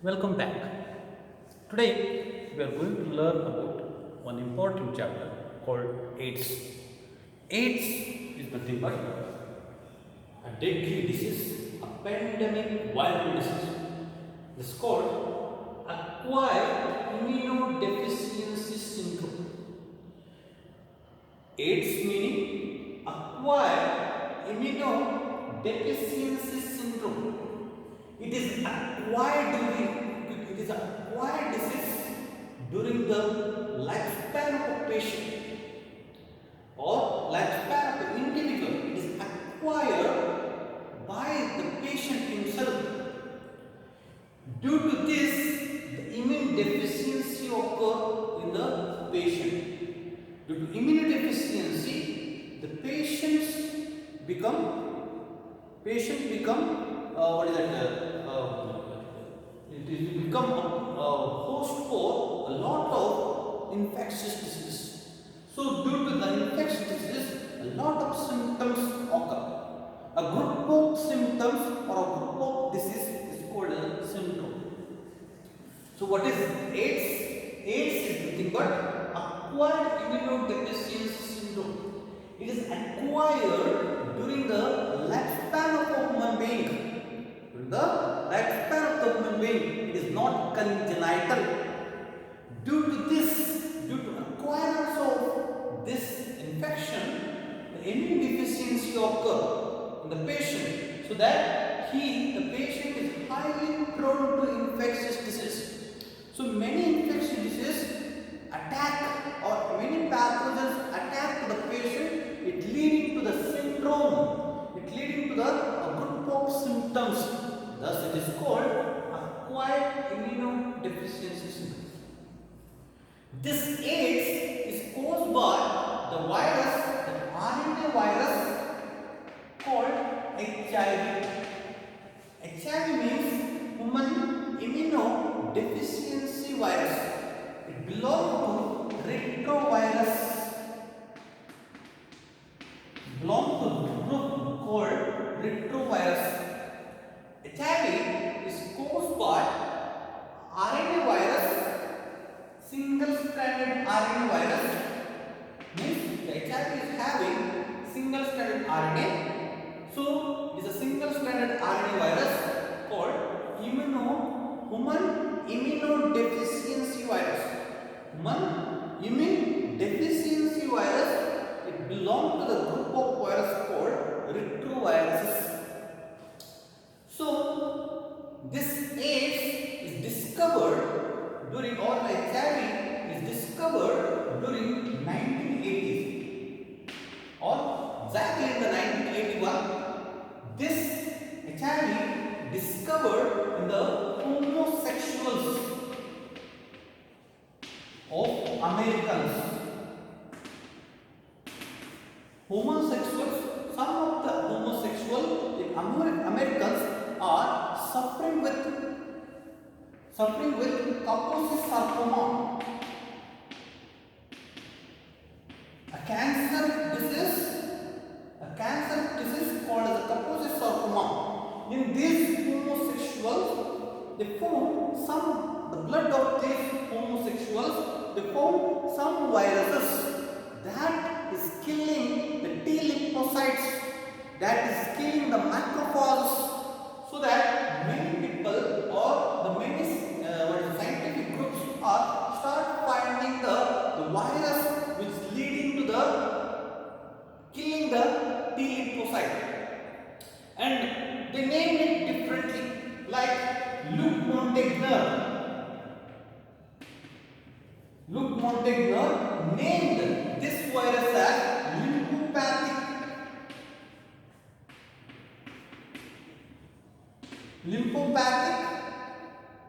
Welcome back. Today we are going to learn about one important chapter called AIDS. AIDS is nothing but a deadly disease, a pandemic viral disease. This is called acquired immunodeficiency syndrome. AIDS meaning acquired immunodeficiency syndrome. It is acquired disease during the lifespan of a patient or lifespan of the individual. It is acquired by the patient himself. Due to this, the immune deficiency occur in the patient. Due to immunodeficiency, the what is that? It will become a host for a lot of infectious diseases. So, due to the infectious disease, a lot of symptoms occur. A group of symptoms or a group of disease is called a syndrome. So, what is AIDS? AIDS is nothing but acquired immunodeficiency syndrome. It is acquired during the lifespan of a human being. During the lifespan of the human being, it is not congenital. Due to acquirance of this infection, the immune deficiency occur in the patient, so that the patient is highly prone to infectious disease. So many infectious diseases attack or many pathogens attack the patient, it leading to the syndrome, it leading to the group of symptoms. Thus it is called acquired immunodeficiency syndrome. This AIDS is caused by the virus, the RNA virus called HIV. HIV means human immunodeficiency virus. It belongs to retrovirus. Belong to the group called retrovirus. HIV is caused by RNA virus, single-stranded RNA virus. Means the HIV is having single-stranded RNA. So it is a single-stranded RNA virus called human immunodeficiency virus. Human immune deficiency virus. It belongs to the group of virus called retroviruses. So this AIDS is discovered during, or HIV is discovered during 1980s, or exactly in the 1981. This HIV discovered in the homosexuals of Americans. Homosexuals, some of the homosexual Americans are suffering with Kaposi sarcoma, a cancer disease called as Kaposi sarcoma. In these homosexuals, they found the blood of these homosexuals, they found some viruses that is killing the T lymphocytes, that is killing the macrophages, so that many people or the many scientific groups are start finding the virus which is leading to the killing the T lymphocyte, and they named it differently, like Luc Montagnier. Luc Montagnier named this virus as lymphopathia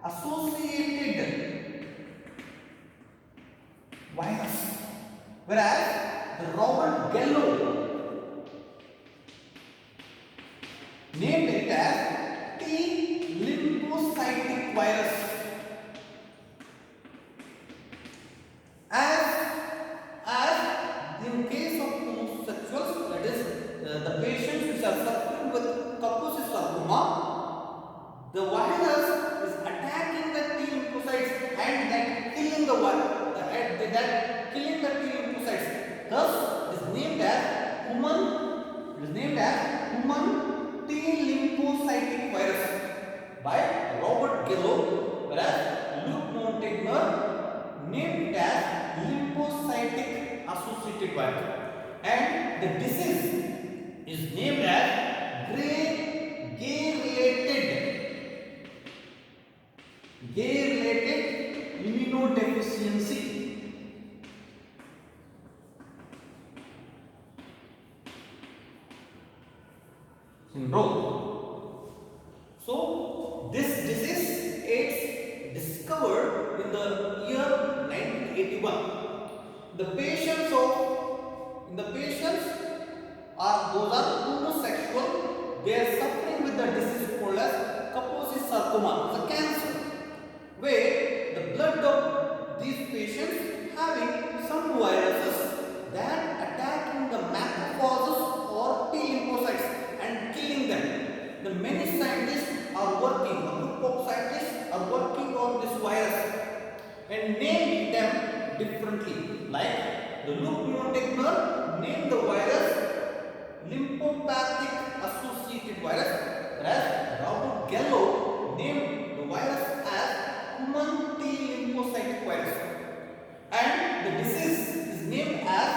associated virus, whereas the Robert Gallo named it as T lymphocytic virus. As in case of homosexuals, that is the patients which are suffering with Kaposi sarcoma, the virus is attacking associated virus. And the disease is named as gay-related immunodeficiency syndrome. So this disease is discovered in the year 1981. The patients those are homosexual. They are suffering with the disease called as Kaposi sarcoma, the cancer, where the blood of these patients having some viruses that attacking the macrophages or T lymphocytes and killing them. The many scientists are working, a group of scientists are working on this virus and naming them differently. Like the Luke Montagnier named the virus lymphopathia associated virus, whereas Robert Gallo named the virus as human T lymphocytic virus. And the disease is named as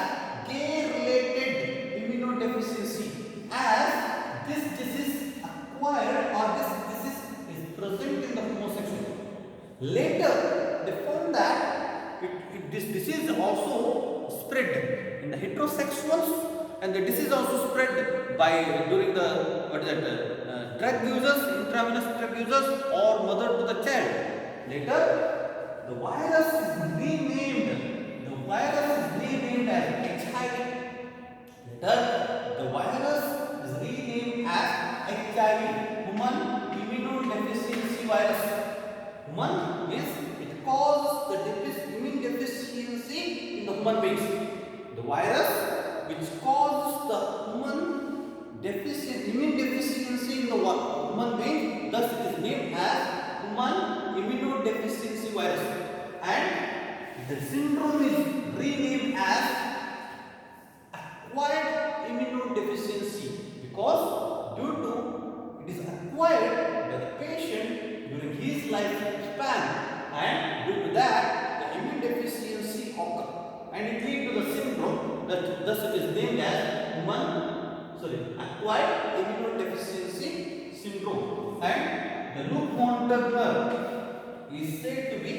gay-related immunodeficiency, as this disease acquired or this disease is present in the homosexual. Later, they found that this disease also spread in the heterosexuals, and the disease also spread by during the drug users, intravenous drug users, or mother to the child. Later, the virus is renamed. The virus is renamed as HIV. Later, the virus is renamed as HIV, human immunodeficiency virus. Human means it causes the immune deficiency in the human beings. The virus which causes the immune deficiency in the human being, thus it is named as human immunodeficiency virus. And the syndrome is renamed as acquired immunodeficiency, because due to it is acquired by the patient during his lifespan, and due to that the immune deficiency occurs and it leads to the syndrome, that thus it is named as acquired immunodeficiency syndrome. And the Luke Montagnier is said to be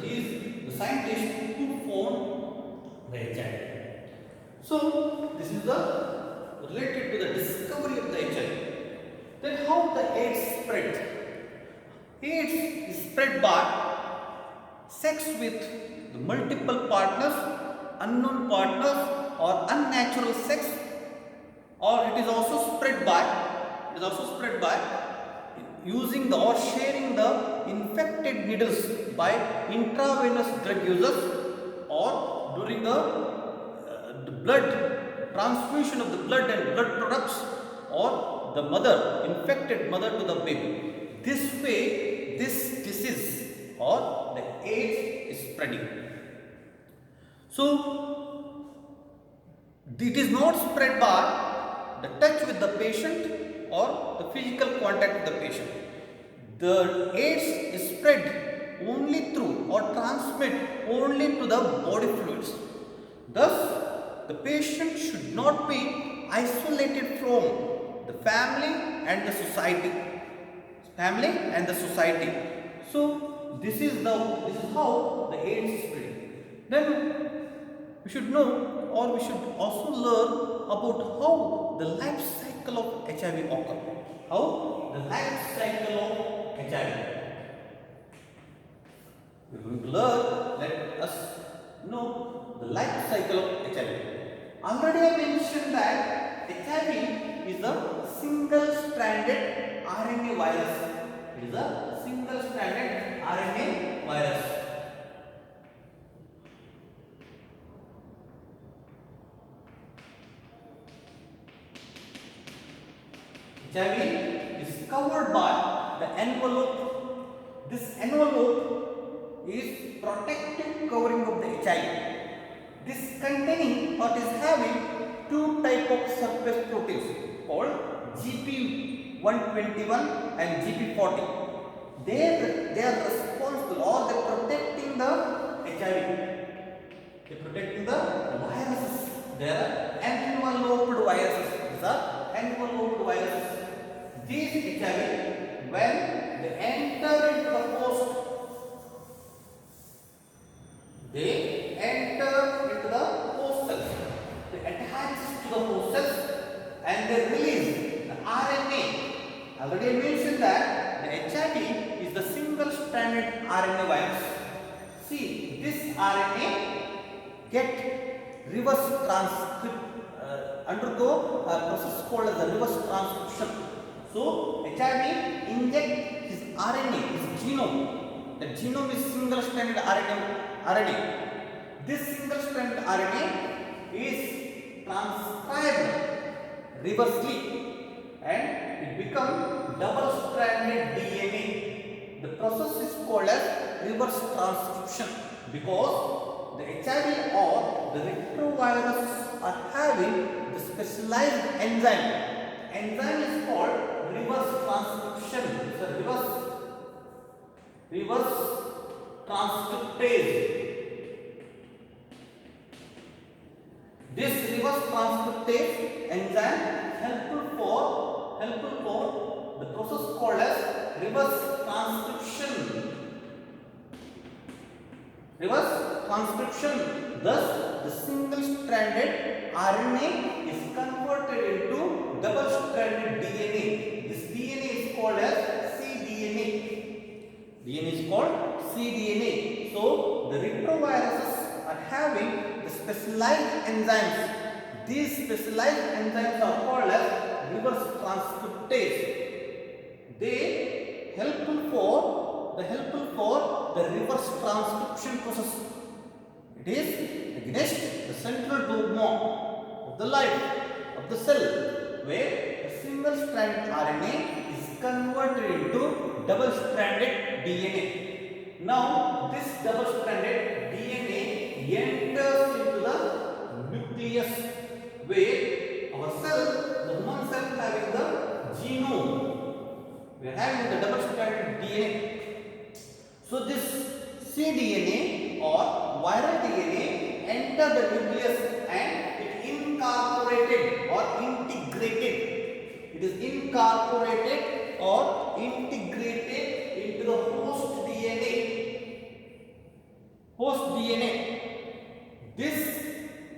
he is the scientist who found the HIV. So this is the related to the discovery of the HIV. Then how the AIDS spread? AIDS is spread by sex with the multiple partners, unknown partners, or unnatural sex, or it is also spread by using the or sharing the infected needles by intravenous drug users, or during the blood transfusion of the blood and blood products, or the infected mother to the baby. This way this disease or the AIDS is spreading. So it is not spread by the touch with the patient or the physical contact with the patient. The AIDS is spread only through or transmit only to the body fluids. Thus, the patient should not be isolated from the family and the society. So this is how the AIDS is spreading. Then we should know, or we should also learn about how the life cycle of HIV occurs. How the life cycle of HIV. We are going to learn. Let us know the life cycle of HIV. Already I mentioned that HIV is a single-stranded RNA virus. It is a single-stranded RNA virus. HIV is covered by the envelope. This envelope is protective covering of the HIV. This containing or is having two type of surface proteins called GP121 and GP40. They are responsible or they are protecting the HIV. They protecting the viruses. They are enveloped viruses. These are enveloped viruses. These HIV, when they enter into the host, they enter into the host cells. They attach to the host cells and they release the RNA. Already I mentioned that the HIV is the single-stranded RNA virus. See, this RNA get reverse undergo a process called as the reverse transcription. So HIV inject his RNA, his genome. The genome is single-stranded RNA. This single-stranded RNA is transcribed reversely and it becomes double-stranded DNA. The process is called as reverse transcription because the HIV or the retrovirus are having the specialized enzyme. Enzyme is called reverse transcription. It's a reverse transcriptase. This reverse transcriptase enzyme helpful for the process called as reverse transcription. Reverse transcription. Thus, the single-stranded RNA is converted into double-stranded DNA. This DNA is called as cDNA. DNA is called cDNA. So, the retroviruses are having the specialized enzymes. These specialized enzymes are called as reverse transcriptase. They helpful for the reverse transcription process. It is against the central dogma of the life of the cell, where a single-stranded RNA is converted into double-stranded DNA. Now, this double-stranded DNA enters into the nucleus, where our cell, the human cell, having the genome. We are having the double-stranded DNA. So this cDNA or viral DNA enter the nucleus and it incorporated or integrated. It is incorporated or integrated into the host DNA. Host DNA.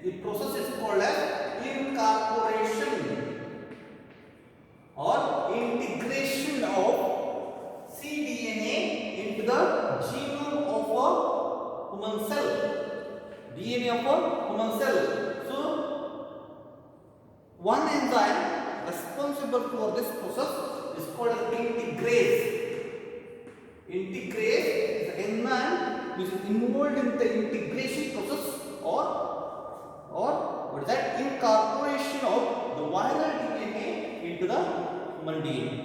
The process is called as incorporation or integration of cDNA into the genome of a human cell. DNA of a human cell. So, one enzyme responsible for this process is called as integrase. Integrase is the enzyme which is involved in the integration process or what is that? Incorporation of the viral DNA into the human DNA.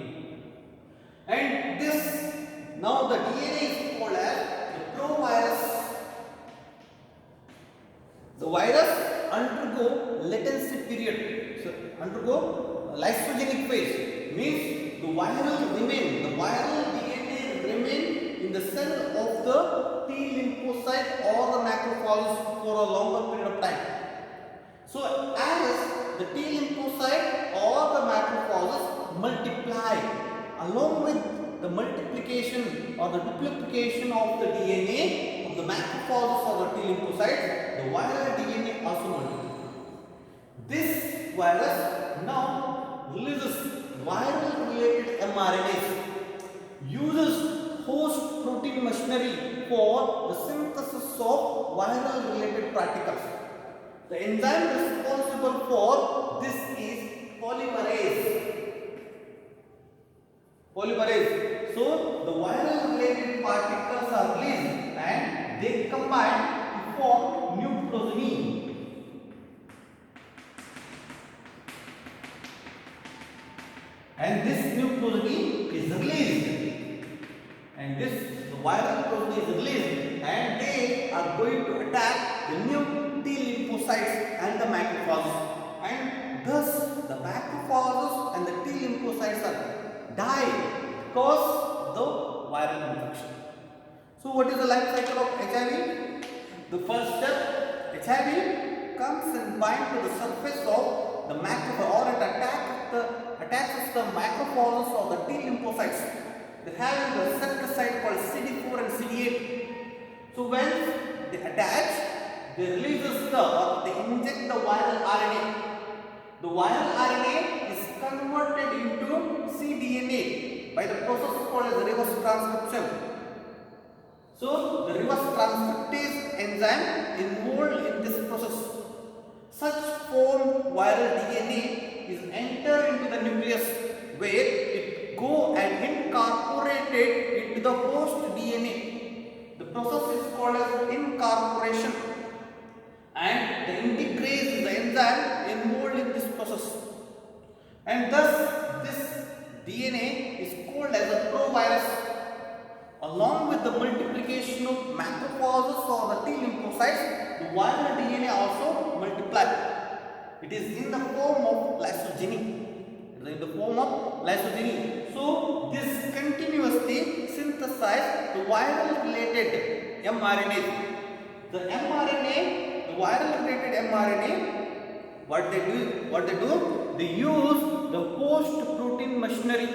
And this, now the DNA is called as the provirus. The virus undergo latency period. So undergo lysogenic phase, means the viral DNA remain in the cell of the T lymphocyte or the macrophage for a longer period of time. So as the T lymphocyte or the macrophages multiply, along with the multiplication or the duplication of the DNA of the macrophages or the T lymphocytes, the viral DNA also multiplies. This virus now releases viral related mRNAs, uses host protein machinery for the synthesis of viral related particles. The enzyme responsible for this is polymerase. So, the viral related particles are released and they combine to form nucleosome. And this nucleosome is released. And the viral protein is released and they are going to attack the new T lymphocytes and the macrophages, and thus the macrophages and the T lymphocytes are die because the viral infection. So what is the life cycle of HIV? The first step, HIV comes and binds to the surface of the macrophage, or it attaches the macrophages of the T lymphocytes. They have the receptor site called CD4 and CD8. So when they attach, they releases they inject the viral RNA. The viral RNA is converted into cDNA by the process called as reverse transcription. So the reverse transcriptase enzyme involved in this process. Such formed viral DNA is entered into the nucleus, where it go and incorporated into the host DNA. The process is called as incorporation, and the integrase is the enzyme involved in this process. And thus this DNA is called as a provirus. Along with the multiplication of macrophages or the T lymphocytes, the viral DNA also multiplies. It is in the form of lysogeny. So this continuously synthesize the viral related mRNA. The viral related mRNA, what they do? They use the host protein machinery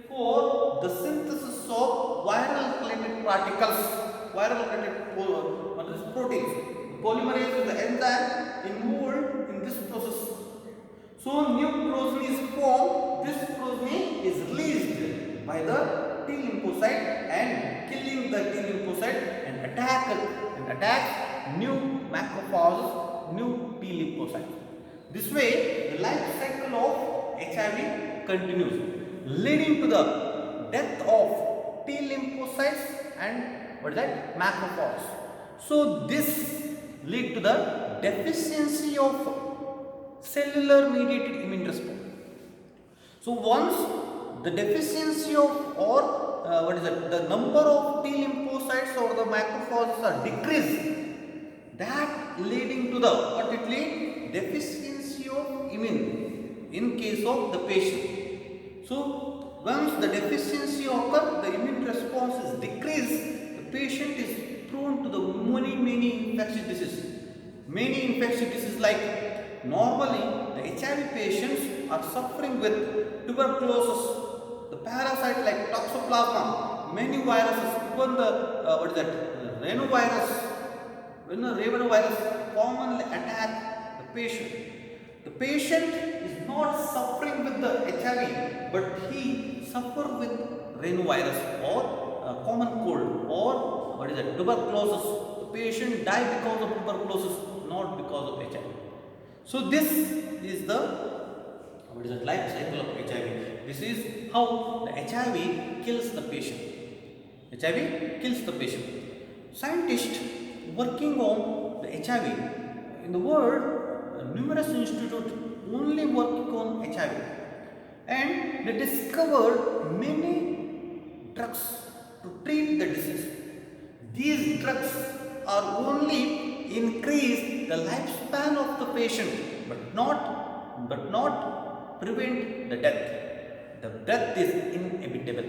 for the synthesis of viral related particles, viral related proteins. The polymerase is the enzyme involved in this process. So new progeny is formed. This progeny is released by the T lymphocyte and killing the T lymphocyte and attack new macrophages, new T lymphocytes. This way the life cycle of HIV continues, leading to the death of T lymphocytes and macrophages. So this lead to the deficiency of cellular mediated immune response. So once the deficiency of the number of T lymphocytes or the macrophages are decreased, that leading to the deficiency of immune in case of the patient. So once the deficiency occurs, the immune response is decreased, the patient is prone to the many infectious diseases. Many infectious diseases, like normally the HIV patients are suffering with tuberculosis, the parasite like toxoplasma, many viruses, even the rhinovirus. When the rhinovirus commonly attack the patient is not suffering with the HIV, but he suffer with rhinovirus or common cold or tuberculosis. The patient die because of tuberculosis, not because of HIV. So this is the life cycle of HIV. This is how the HIV kills the patient. HIV kills the patient. Scientists working on the HIV in the world, numerous institutes only working on HIV, and they discovered many drugs to treat the disease. These drugs are only increase the lifespan of the patient, but not prevent the death. The death is inevitable.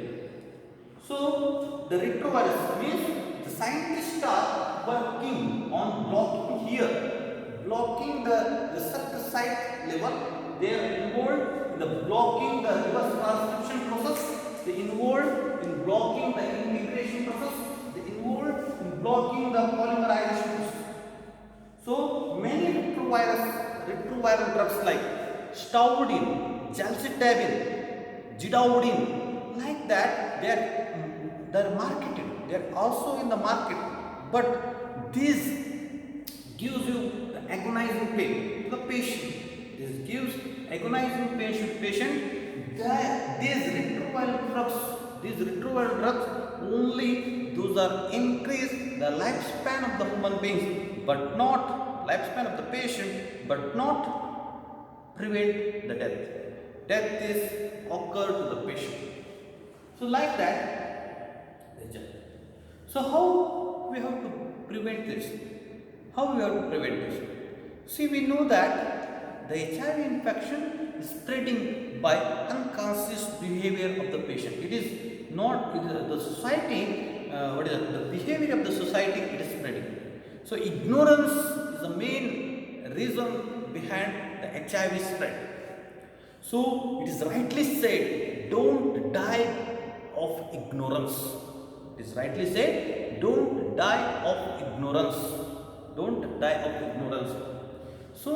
So the retrovirus means the scientists are working on blocking the receptor site level. They are involved in the blocking the reverse transcription process. They involved in blocking the integration process. They involved in blocking the polymerization process. So many retroviral drugs like Staurodin, Gemcitabine, Zidovudin, like that, they're marketed. They're also in the market, but this gives you the agonizing pain to the patient. This gives agonizing pain to the patient. These retroviral drugs only those are increase the lifespan of the human beings, but not lifespan of the patient, but not prevent the death. Death is occur to the patient. So like that. So how we have to prevent this? How we have to prevent this? See, we know that the HIV infection is spreading by unconscious behavior of the patient. It is not the society. The behavior of the society? It is spreading. So ignorance is the main reason behind the HIV spread. So it is rightly said, don't die of ignorance. It is rightly said, don't die of ignorance. Don't die of ignorance. So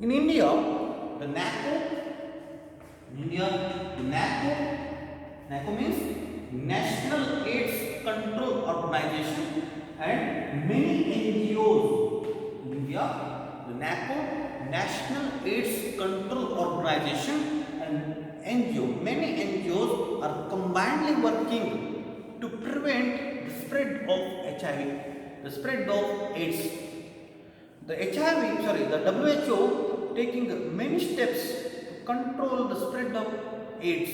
in India, the NACO, NACO means National AIDS Control Organization, and many NGOs. In India, the NACO, National AIDS Control Organization, and NGO, many NGOs are combinedly working to prevent the spread of HIV, the spread of AIDS. The WHO taking many steps to control the spread of AIDS,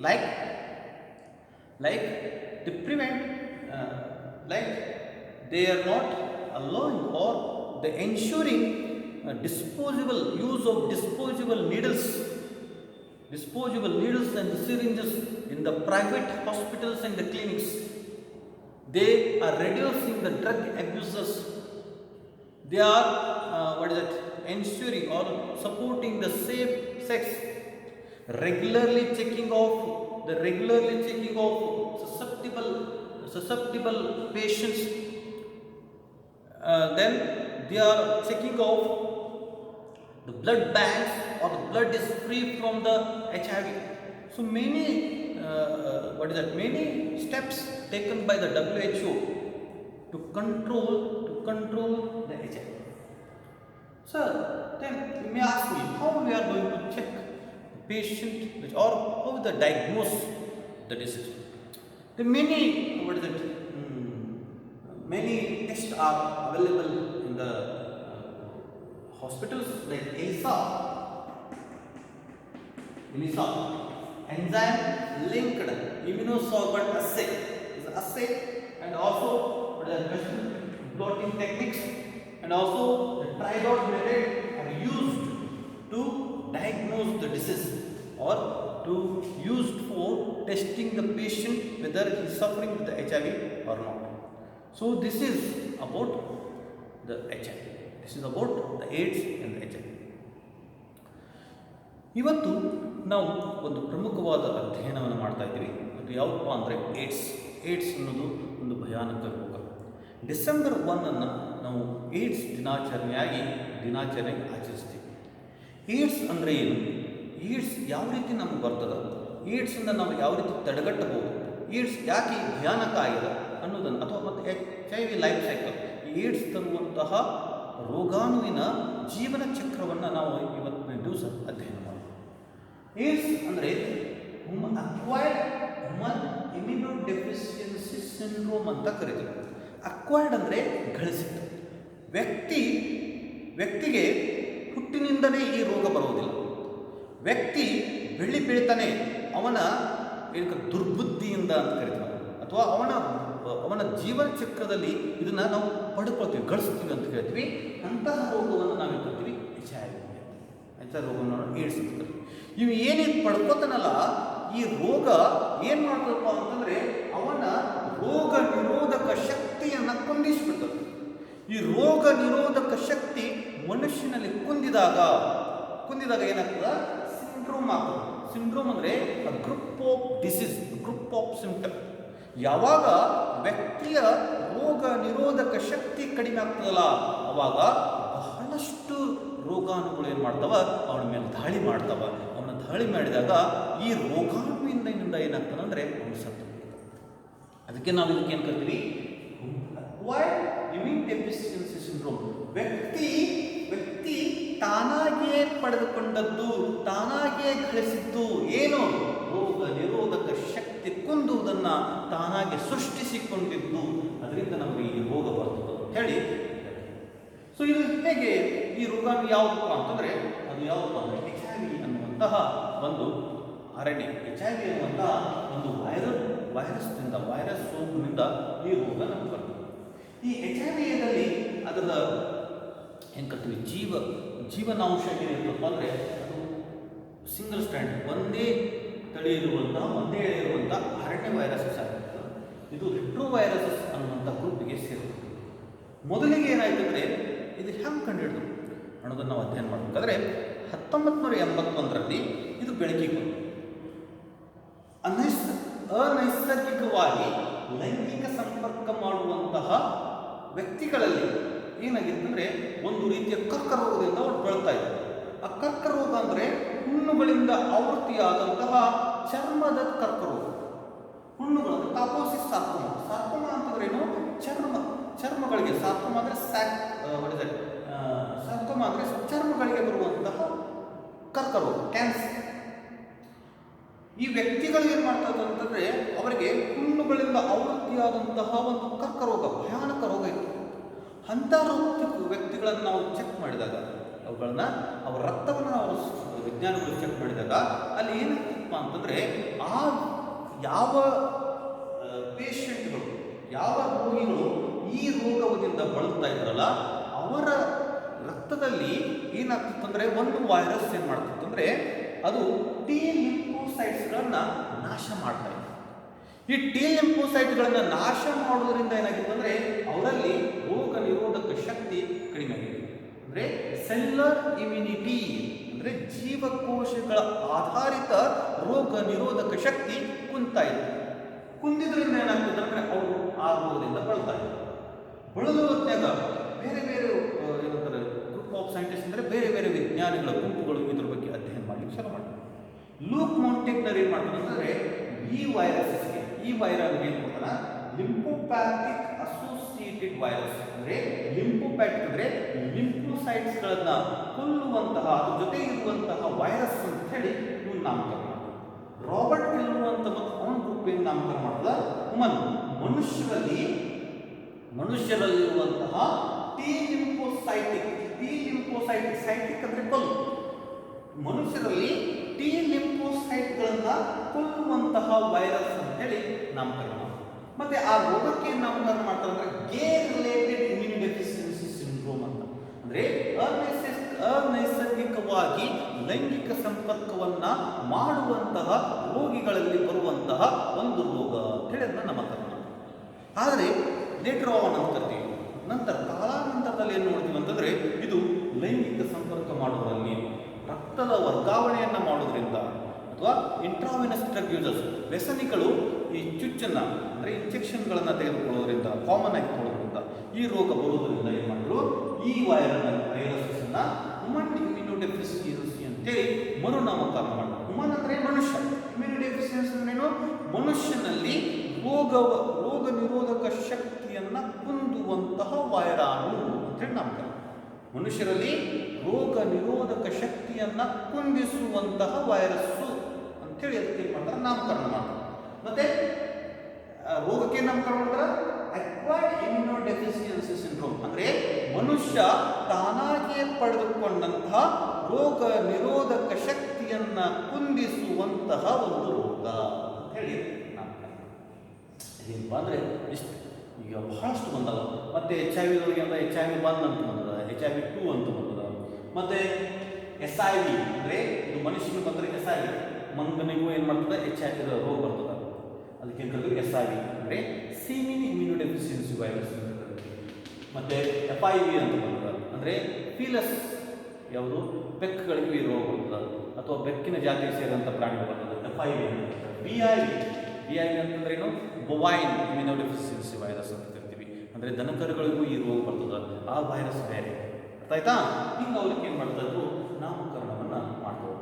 like they prevent, they are not allowing or they ensuring disposable use of disposable needles and syringes in the private hospitals and the clinics. They are reducing the drug abusers. They are ensuring or supporting the safe sex, regularly checking off susceptible patients. Then they are checking off the blood banks or the blood is free from the HIV. So many many steps taken by the WHO to control the HIV. Sir, then you may ask me, how we are going to check the patient or how the diagnose the disease? The many tests are available in the hospitals, like ELISA, enzyme linked immunosorbent assay is an assay, and also blotting techniques, and also the Tridod method are used to diagnose the disease or to used for testing the patient whether he is suffering with the HIV or not. So this is about the HIV. This is about the AIDS and the HIV. ಇವತ್ತು ನಾವು ಒಂದು ಪ್ರಮುಖವಾದ ಅಧ್ಯಯನವನ್ನು ಮಾಡ್ತಾ ಇದ್ದೀವಿ. ಅದು ಯಾವುದಪ್ಪ ಅಂದರೆ ಏಡ್ಸ್ ಅನ್ನೋದು ಒಂದು ಭಯಾನಕ ರೋಗ. ಡಿಸೆಂಬರ್ 1 ನಾವು ಏಡ್ಸ್ ದಿನಾಚರಣೆ ಆಚರಿಸ್ತೀವಿ. ಏಡ್ಸ್ ಅಂದರೆ ಏನು? ಏಡ್ಸ್ ಯಾವ ರೀತಿ ನಮಗೆ ಬರ್ತದೆ, ಏಡ್ಸನ್ನು ನಾವು ಯಾವ ರೀತಿ ತಡೆಗಟ್ಟಬಹುದು, ಏಡ್ಸ್ ಯಾಕೆ ಭಯಾನಕ ಆಗಿದೆ ಅನ್ನೋದನ್ನು, ಅಥವಾ ಮತ್ತು HIV ಲೈಫ್ ಸೈಕಲ್, ಏಡ್ಸ್ ತರುವಂತಹ ರೋಗಾಣುವಿನ ಜೀವನ ಚಕ್ರವನ್ನು ನಾವು ಇವತ್ತಿನ ದಿವಸ ಅಧ್ಯಯನ ಮಾಡೋಣ. ಏಡ್ಸ್ ಅಂದರೆ ಅಕ್ವೈರ್ಡ್ ಹ್ಯೂಮನ್ ಇಮ್ಯುನೋಡೆಫಿಷಿಯನ್ಸಿ ಸಿಂಡ್ರೋಮ್ ಅಂತ ಕರೀತೀವಿ. ಅಕ್ವೈರ್ಡ್ ಅಂದರೆ ಗಳಿಸಿದ್ದು. ವ್ಯಕ್ತಿಗೆ ಹುಟ್ಟಿನಿಂದಲೇ ಈ ರೋಗ ಬರುವುದಿಲ್ಲ. ವ್ಯಕ್ತಿ ಬೆಳೀತಾನೆ ಅವನ ದುರ್ಬುದ್ಧಿಯಿಂದ ಅಂತ ಕರಿತೀವಿ, ಅಥವಾ ಅವನ ಜೀವನ ಚಕ್ರದಲ್ಲಿ ಇದನ್ನು ನಾವು ಪಡ್ಕೊಳ್ತೀವಿ, ಗಳಿಸ್ತೀವಿ ಅಂತ ಹೇಳ್ತೀವಿ. ಅಂತಹ ರೋಗವನ್ನು ನಾವು ಹೇಳ್ತೀವಿ HIV. ಅಂಥ ರೋಗವನ್ನು ಏಡ್ಸ್ ಅಂತ ಕರಿತೀವಿ. ಇವು ಏನೇನು ಪಡ್ಕೋತಾನಲ್ಲ, ಈ ರೋಗ ಏನು ಮಾಡ್ತಪ್ಪ ಅಂತಂದರೆ ಅವನ ರೋಗ ನಿರೋಧಕ ಶಕ್ತಿಯನ್ನು ಕುಂದಿಸಿಬಿಡ್ತದೆ. ಈ ರೋಗ ನಿರೋಧಕ ಶಕ್ತಿ ಮನುಷ್ಯನಲ್ಲಿ ಕುಂದಿದಾಗ ಏನಾಗ್ತದೆ? ಸಿಂಡ್ರೋಮ್ ಆಗ್ತದೆ. ಸಿಂಡ್ರೋಮ್ ಅಂದರೆ group of disease, group of symptom. ಯಾವಾಗ ವ್ಯಕ್ತಿಯ ರೋಗ ನಿರೋಧಕ ಶಕ್ತಿ ಕಡಿಮೆ ಆಗ್ತದಲ್ಲ, ಅವಾಗ ಬಹಳಷ್ಟು ರೋಗಾಣುಗಳು ಏನು ಮಾಡ್ತಾವ, ಅವನ ಮೇಲೆ ದಾಳಿ ಮಾಡ್ತಾವ. ಅವನ ದಾಳಿ ಮಾಡಿದಾಗ ಈ ರೋಗಾಣುವಿಂದ ಏನಾಗ್ತದೆ ಅಂದರೆ ಅವನು ಸತ್ತು. ಅದಕ್ಕೆ ನಾವು ಇದಕ್ಕೆ ಏನು ಕರಿತೀವಿ? Acquired immune deficiency syndrome. ವ್ಯಕ್ತಿ ತಾನಾಗಿಯೇ ಪಡೆದುಕೊಂಡದ್ದು, ತಾನಾಗಿಯೇ ಗಳಿಸಿದ್ದು ಏನು? ರೋಗ ನಿರೋಧಕ ಶಕ್ತಿ ಕುಂದುವುದನ್ನು ತಾನಾಗಿ ಸೃಷ್ಟಿಸಿಕೊಂಡಿದ್ದು. ಅದರಿಂದ ನಮಗೆ ಈ ರೋಗ ಬರ್ತದೆ ಅಂತ ಹೇಳಿ. ಸೊ ಇದು ಹೇಗೆ ಈ ರೋಗಾಣು ಯಾವುದಪ್ಪ ಅಂತಂದರೆ, ಅದು ಯಾವುದಪ್ಪ ಅಂದರೆ HIV ಅನ್ನುವಂತಹ ಒಂದು RNA, HIV ಅನ್ನುವಂತಹ ಒಂದು ವೈರಸ್ ಸೋಂಕಿನಿಂದ ಈ ರೋಗ ನಮಗೆ ಬರ್ತದೆ. ಈ HIVದಲ್ಲಿ ಅದರ ಏನು ಕರ್ತೀವಿ, ಜೀವನಾಂಶ ಏನಿರುತ್ತಪ್ಪ ಅಂದರೆ ಅದು ಸಿಂಗಲ್ ಸ್ಟ್ಯಾಂಡ್, ಒಂದೇ ಇರುವಂಥ RNA ವೈರಸಸ್ ಆಗಿರ್ತದೆ. ಇದು ರೆಟ್ರೋ ವೈರಸಸ್ ಅನ್ನುವಂಥ ಗ್ರೂಪಿಗೆ ಸೇರುತ್ತೆ. ಮೊದಲಿಗೆ ಏನಾಯ್ತು ಅಂದರೆ ಇದು ಹೆಂಗೆ ಕಂಡುಹಿಡಿದು ಅನ್ನೋದನ್ನು ನಾವು ಅಧ್ಯಯನ ಮಾಡಬೇಕಾದ್ರೆ 1981ರಲ್ಲಿ ಇದು ಬೆಳಕಿಗೆ ಬಂತು. ಅನೈಸರ್ಗಿಕವಾಗಿ ಲೈಂಗಿಕ ಸಂಪರ್ಕ ಮಾಡುವಂತಹ ವ್ಯಕ್ತಿಗಳಲ್ಲಿ ಏನಾಗಿತ್ತು ಅಂದರೆ ಒಂದು ರೀತಿಯ ಕರ್ಕರೋಗದಿಂದ ಅವ್ರು ಬೆಳ್ತಾ ಇದ್ದಾರೆ. ಆ ಕರ್ಕರೋಗ ಅಂದರೆ ಹುಣ್ಣುಗಳಿಂದ ಆವೃತ್ತಿಯಾದಂತಹ ಚರ್ಮದ ಕರ್ಕರೋಗ. ಹುಣ್ಣುಗಳು ಕಾಪೋಸಿಸ್ ಸಾರ್ಕೋಮ. ಸಾರ್ಕೋಮ ಅಂತಂದ್ರೇನು? ಚರ್ಮಗಳಿಗೆ. ಸಾರ್ಕೋಮ ಅಂದರೆ ಸಾರ್ಕೋಮ ಅಂದರೆ ಚರ್ಮಗಳಿಗೆ ಬರುವಂತಹ ಕರ್ಕರೋಗ, ಕ್ಯಾನ್ಸರ್. ಈ ವ್ಯಕ್ತಿಗಳು ಏನು ಮಾಡ್ತಾರೆ ಅಂತಂದರೆ ಅವರಿಗೆ ಹುಣ್ಣುಗಳಿಂದ ಆವೃತ್ತಿಯಾದಂತಹ ಒಂದು ಕರ್ಕರೋಗ, ಭಯಾನಕ ರೋಗ ಇತ್ತು. ಅಂಥ ವ್ಯಕ್ತಿಗಳನ್ನು ನಾವು ಚೆಕ್ ಮಾಡಿದಾಗ, ಅವರ ರಕ್ತವನ್ನು ನಾವು ವಿಜ್ಞಾನಿಗಳು ಚೆಕ್ ಮಾಡಿದಾಗ ಅಲ್ಲಿ ಏನಾಗ್ತಪ್ಪ ಅಂತಂದರೆ ಯಾವ ಪೇಷಂಟ್ಗಳು, ಯಾವ ರೋಗಿಗಳು ಈ ರೋಗದಿಂದ ಬಳಲ್ತಾ ಇದ್ರಲ್ಲ ಅವರ ರಕ್ತದಲ್ಲಿ ಏನಾಗ್ತಿತ್ತಂದರೆ ಒಂದು ವೈರಸ್ ಏನು ಮಾಡ್ತಿತ್ತಂದರೆ ಅದು ಟಿ ಲಿಂಫೋಸೈಟ್ಸ್ಗಳನ್ನು ನಾಶ ಮಾಡ್ತಾ ಇದೆ. ಈ ಟಿ ಲಿಂಫೋಸೈಟ್ಗಳನ್ನು ನಾಶ ಮಾಡೋದ್ರಿಂದ ಏನಾಗಿತ್ತು ಅಂದರೆ ಅವರಲ್ಲಿ ರೋಗ ನಿರೋಧಕ ಶಕ್ತಿ ಕಡಿಮೆ ಆಗಿದೆ. ಅಂದರೆ ಸೆಲ್ಯುಲರ್ ಇಮ್ಯುನಿಟಿ ಅಂದರೆ ಜೀವಕೋಶಗಳ ಆಧಾರಿತ ರೋಗ ನಿರೋಧಕ ಶಕ್ತಿ ಕುಂತಾ ಇದೆ. ಕುಂದಿದ್ರಿಂದ ಏನಾಗ್ತದೆ ಅಂದರೆ ಅವರು ಆ ರೋಗದಿಂದ ಬಳಲ್ತಾ ಇದ್ದಾರೆ. ಬಳಲು ಹೊತ್ತಾಗ ಬೇರೆ ಬೇರೆ ಏನಂತಾರೆ ಗ್ರೂಪ್ ಆಫ್ ಸೈಂಟಿಸ್ಟ್ ಅಂದರೆ ಬೇರೆ ಬೇರೆ ವಿಜ್ಞಾನಿಗಳ ಗುಂಪುಗಳು ಇದ್ರ ಬಗ್ಗೆ ಅಧ್ಯಯನ ಮಾಡಲಿಕ್ಕೆ ಶುರು ಮಾಡ್ತಾರೆ. ಲೂಕ್ ಮೌಂಟೆಗ್ನರ್ ಏನು ಮಾಡ್ತಾರೆ ಅಂದರೆ ಈ ವೈರಸ್ಗೆ, ಈ ವೈರಲ್ ಏನು ಮಾಡ್ತಾರೆ, ಲಿಂಫೋಪ್ಯಾಥಿಕ್ ಅಸೋಸಿಯೇಟೆಡ್ ವೈರಸ್ ಅಂದರೆ ಲಿಂಫೋಪ್ಯಾಥಿಕ್ ಅಂದರೆ ಲಿಂಫೋಸೈಟ್ಸ್ಗಳನ್ನು ಕೊಲ್ಲುವಂತಹ, ಅದ್ರ ಜೊತೆ ಇರುವಂತಹ ವೈರಸ್ ಅಂತ ಹೇಳಿ ಇವ್ನು ನಾಮಕರಣ ಮಾಡ್ತಾರೆ. ರಾಬರ್ಟ್ ಕಿಲ್ಲರ್ ಅಂತ ಮತ್ತು ಅವನ ಗ್ರೂಪ್ ಏನು ನಾಮಕರಣ ಮಾಡಿದ ಮನುಷ್ಯರಲ್ಲಿರುವಂತಹ ಟಿ ಲಿಂಫೋಸೈಟಿಕ್ ಅಂದರೆ ಕೊಲ್ಲು. ಮನುಷ್ಯರಲ್ಲಿ ಟಿ ಲಿಂಫೋಸೈಟ್ಗಳನ್ನು ಕೊಲ್ಲುವಂತಹ ವೈರಸ್ ಅಂತ ಹೇಳಿ ನಾಮಕರಣ ಮಾಡ್ತಾರೆ. ಮತ್ತೆ ಆ ರೋಗಕ್ಕೆ ಏನು ನಾಮಕರಣ ಮಾಡ್ತಾರೆ ಅಂದರೆ ಗೇ ರಿಲೇಟೆಡ್ ಇಮ್ಯೂನ್ ಡೆಫಿಷಿಯನ್ಸಿ ಸಿಂಡ್ರೋಮ್ ಅಂತ. ಅಂದರೆ ಅನೈಸರ್ಗಿಕವಾಗಿ ಲೈಂಗಿಕ ಸಂಪರ್ಕವನ್ನು ಮಾಡುವಂತಹ ರೋಗಿಗಳಲ್ಲಿ ಬರುವಂತಹ ಒಂದು ರೋಗ ಅಂತ ಹೇಳಿ ಅದನ್ನು ನಾಮಕರಣ ಮಾಡ್ತಾರೆ. ಆದರೆ ಲೇಟರ್ ಆನ್ ಅಂತೀವಿ, ನಂತರ ಕಾಲಾನಂತರದಲ್ಲಿ ಏನು ನೋಡ್ತೀವಿ ಅಂತಂದರೆ ಇದು ಲೈಂಗಿಕ ಸಂಪರ್ಕ ಮಾಡೋದ್ರಲ್ಲಿ ರಕ್ತದ ವರ್ಗಾವಣೆಯನ್ನು ಮಾಡೋದ್ರಿಂದ ಅಥವಾ ಇಂಟ್ರಾವಿನಸ್ ಡ್ರಗ್ ಯೂಸರ್ಸ್ ವ್ಯಸನಿಗಳು ಈ ಚುಚ್ಚನ್ನು ಅಂದರೆ ಇಂಜೆಕ್ಷನ್ಗಳನ್ನು ತೆಗೆದುಕೊಳ್ಳೋದ್ರಿಂದ, ಕಾಮನ್ ಆಗಿ ಕೊಡೋದ್ರಿಂದ ಈ ರೋಗ ಬರೋದರಿಂದ ಏನು ಮಾಡಿದ್ರು, ಈ ವೈರಸನ್ನು ಹ್ಯೂಮನ್ ಇಮ್ಯುನೋಡೆಫಿಷಿಯನ್ಸಿ ಅಂತೇಳಿ ಮರುನಾಮಕರಣ ಮಾಡಿದ್ರು. ಹ್ಯೂಮನ್ ಅಂದರೆ ಮನುಷ್ಯ, ಇಮ್ಯುನೋಡೆಫಿಷಿಯನ್ಸಿ ಅಂದ್ರೇನು, ಮನುಷ್ಯನಲ್ಲಿ ರೋಗ ನಿರೋಧಕ ಶಕ್ತಿಯನ್ನು ಕುಂದುವಂತಹ ವೈರಾಣು ಅಂತೇಳಿ ನಾಮಕರಣ. ಮನುಷ್ಯರಲ್ಲಿ ರೋಗ ನಿರೋಧಕ ಶಕ್ತಿಯನ್ನು ಕುಂದಿಸುವಂತಹ ವೈರಸ್ಸು ಅಂತೇಳಿ ಅದಕ್ಕೆ ಏನು ಮಾಡ್ತಾರೆ, ನಾಮಕರಣ ಮಾಡ್ತಾರೆ. ಮತ್ತೆ ರೋಗಕ್ಕೆ ನಾಮಕರಣ ಮಾಡ್ತಾರೆ ಅಕ್ವೈರ್ಡ್ ಇಮ್ಯುನೋಡೆಫಿಷಿಯನ್ಸಿ ಸಿಂಡ್ರೋಮ್. ಅಂದರೆ ಮನುಷ್ಯ ತಾನಾಗಿಯೇ ಪಡೆದುಕೊಂಡಂತಹ ರೋಗ ನಿರೋಧಕ ಶಕ್ತಿಯನ್ನು ಕುಂದಿಸುವಂತಹ ಒಂದು ರೋಗ ಅಂತ ಹೇಳಿ ನಾಮಕರಣ. ಏನಪ್ಪ ಅಂದರೆ ಇಷ್ಟು ಈಗ ಬಹಳಷ್ಟು ಬಂದವ. ಮತ್ತು HIV ಅಂತ HIV 1 ಅಂತ ಬಂದದ, HIV 2 ಅಂತ ಬಂದದ. ಮತ್ತು SIV ಅಂದರೆ ಇದು ಮನುಷ್ಯನಿಗೆ ಬಂದರೆ SIV, ಮಂಗನಿಗೂ ಏನು ಮಾಡ್ತದೆ HIV ರೋಗ ಬರ್ತದೆ. ಅದಕ್ಕೆ ಕರೆದು SIV ಅಂದರೆ ಸೀಮಿನ್ ಇಮ್ಯುನೋಡೆಫಿಷಿಯನ್ಸಿ ವೈರಸ್ ಅಂತ ಕರೀತೀವಿ. ಮತ್ತು FIV ಅಂತ ಬಂದದ ಅಂದರೆ ಫೀಲಸ್, ಯಾವುದು ಬೆಕ್ಕುಗಳಿಗೆ ಈ ರೋಗ ಬರ್ತದೆ ಅಥವಾ ಬೆಕ್ಕಿನ ಜಾತಿಗೆ ಸೇರಿದಂಥ ಪ್ರಾಣಿಗಳು ಬರ್ತದೆ, FIV ಅಂತ. BIV ಅಂತಂದ್ರೆ ಏನು, ಬೊವೈನ್ ಇಮ್ಯುನೋಡೆಫಿಷಿಯನ್ಸಿ ವೈರಸ್ ಅಂತ ಕರಿತೀವಿ. ಅಂದರೆ ದನಕರುಗಳಿಗೂ ಈ ರೋಗ ಬರ್ತದೆ, ಆ ವೈರಸ್ ಬೇರೆ. ಅರ್ಥ ಆಯ್ತಾ? ಹಿಂಗೆ ಅವ್ರಿಗೆ ಏನು ಮಾಡ್ತಾ ಇದ್ರು, ನಾಮಕರಣವನ್ನು ಮಾಡ್ಬೋದು.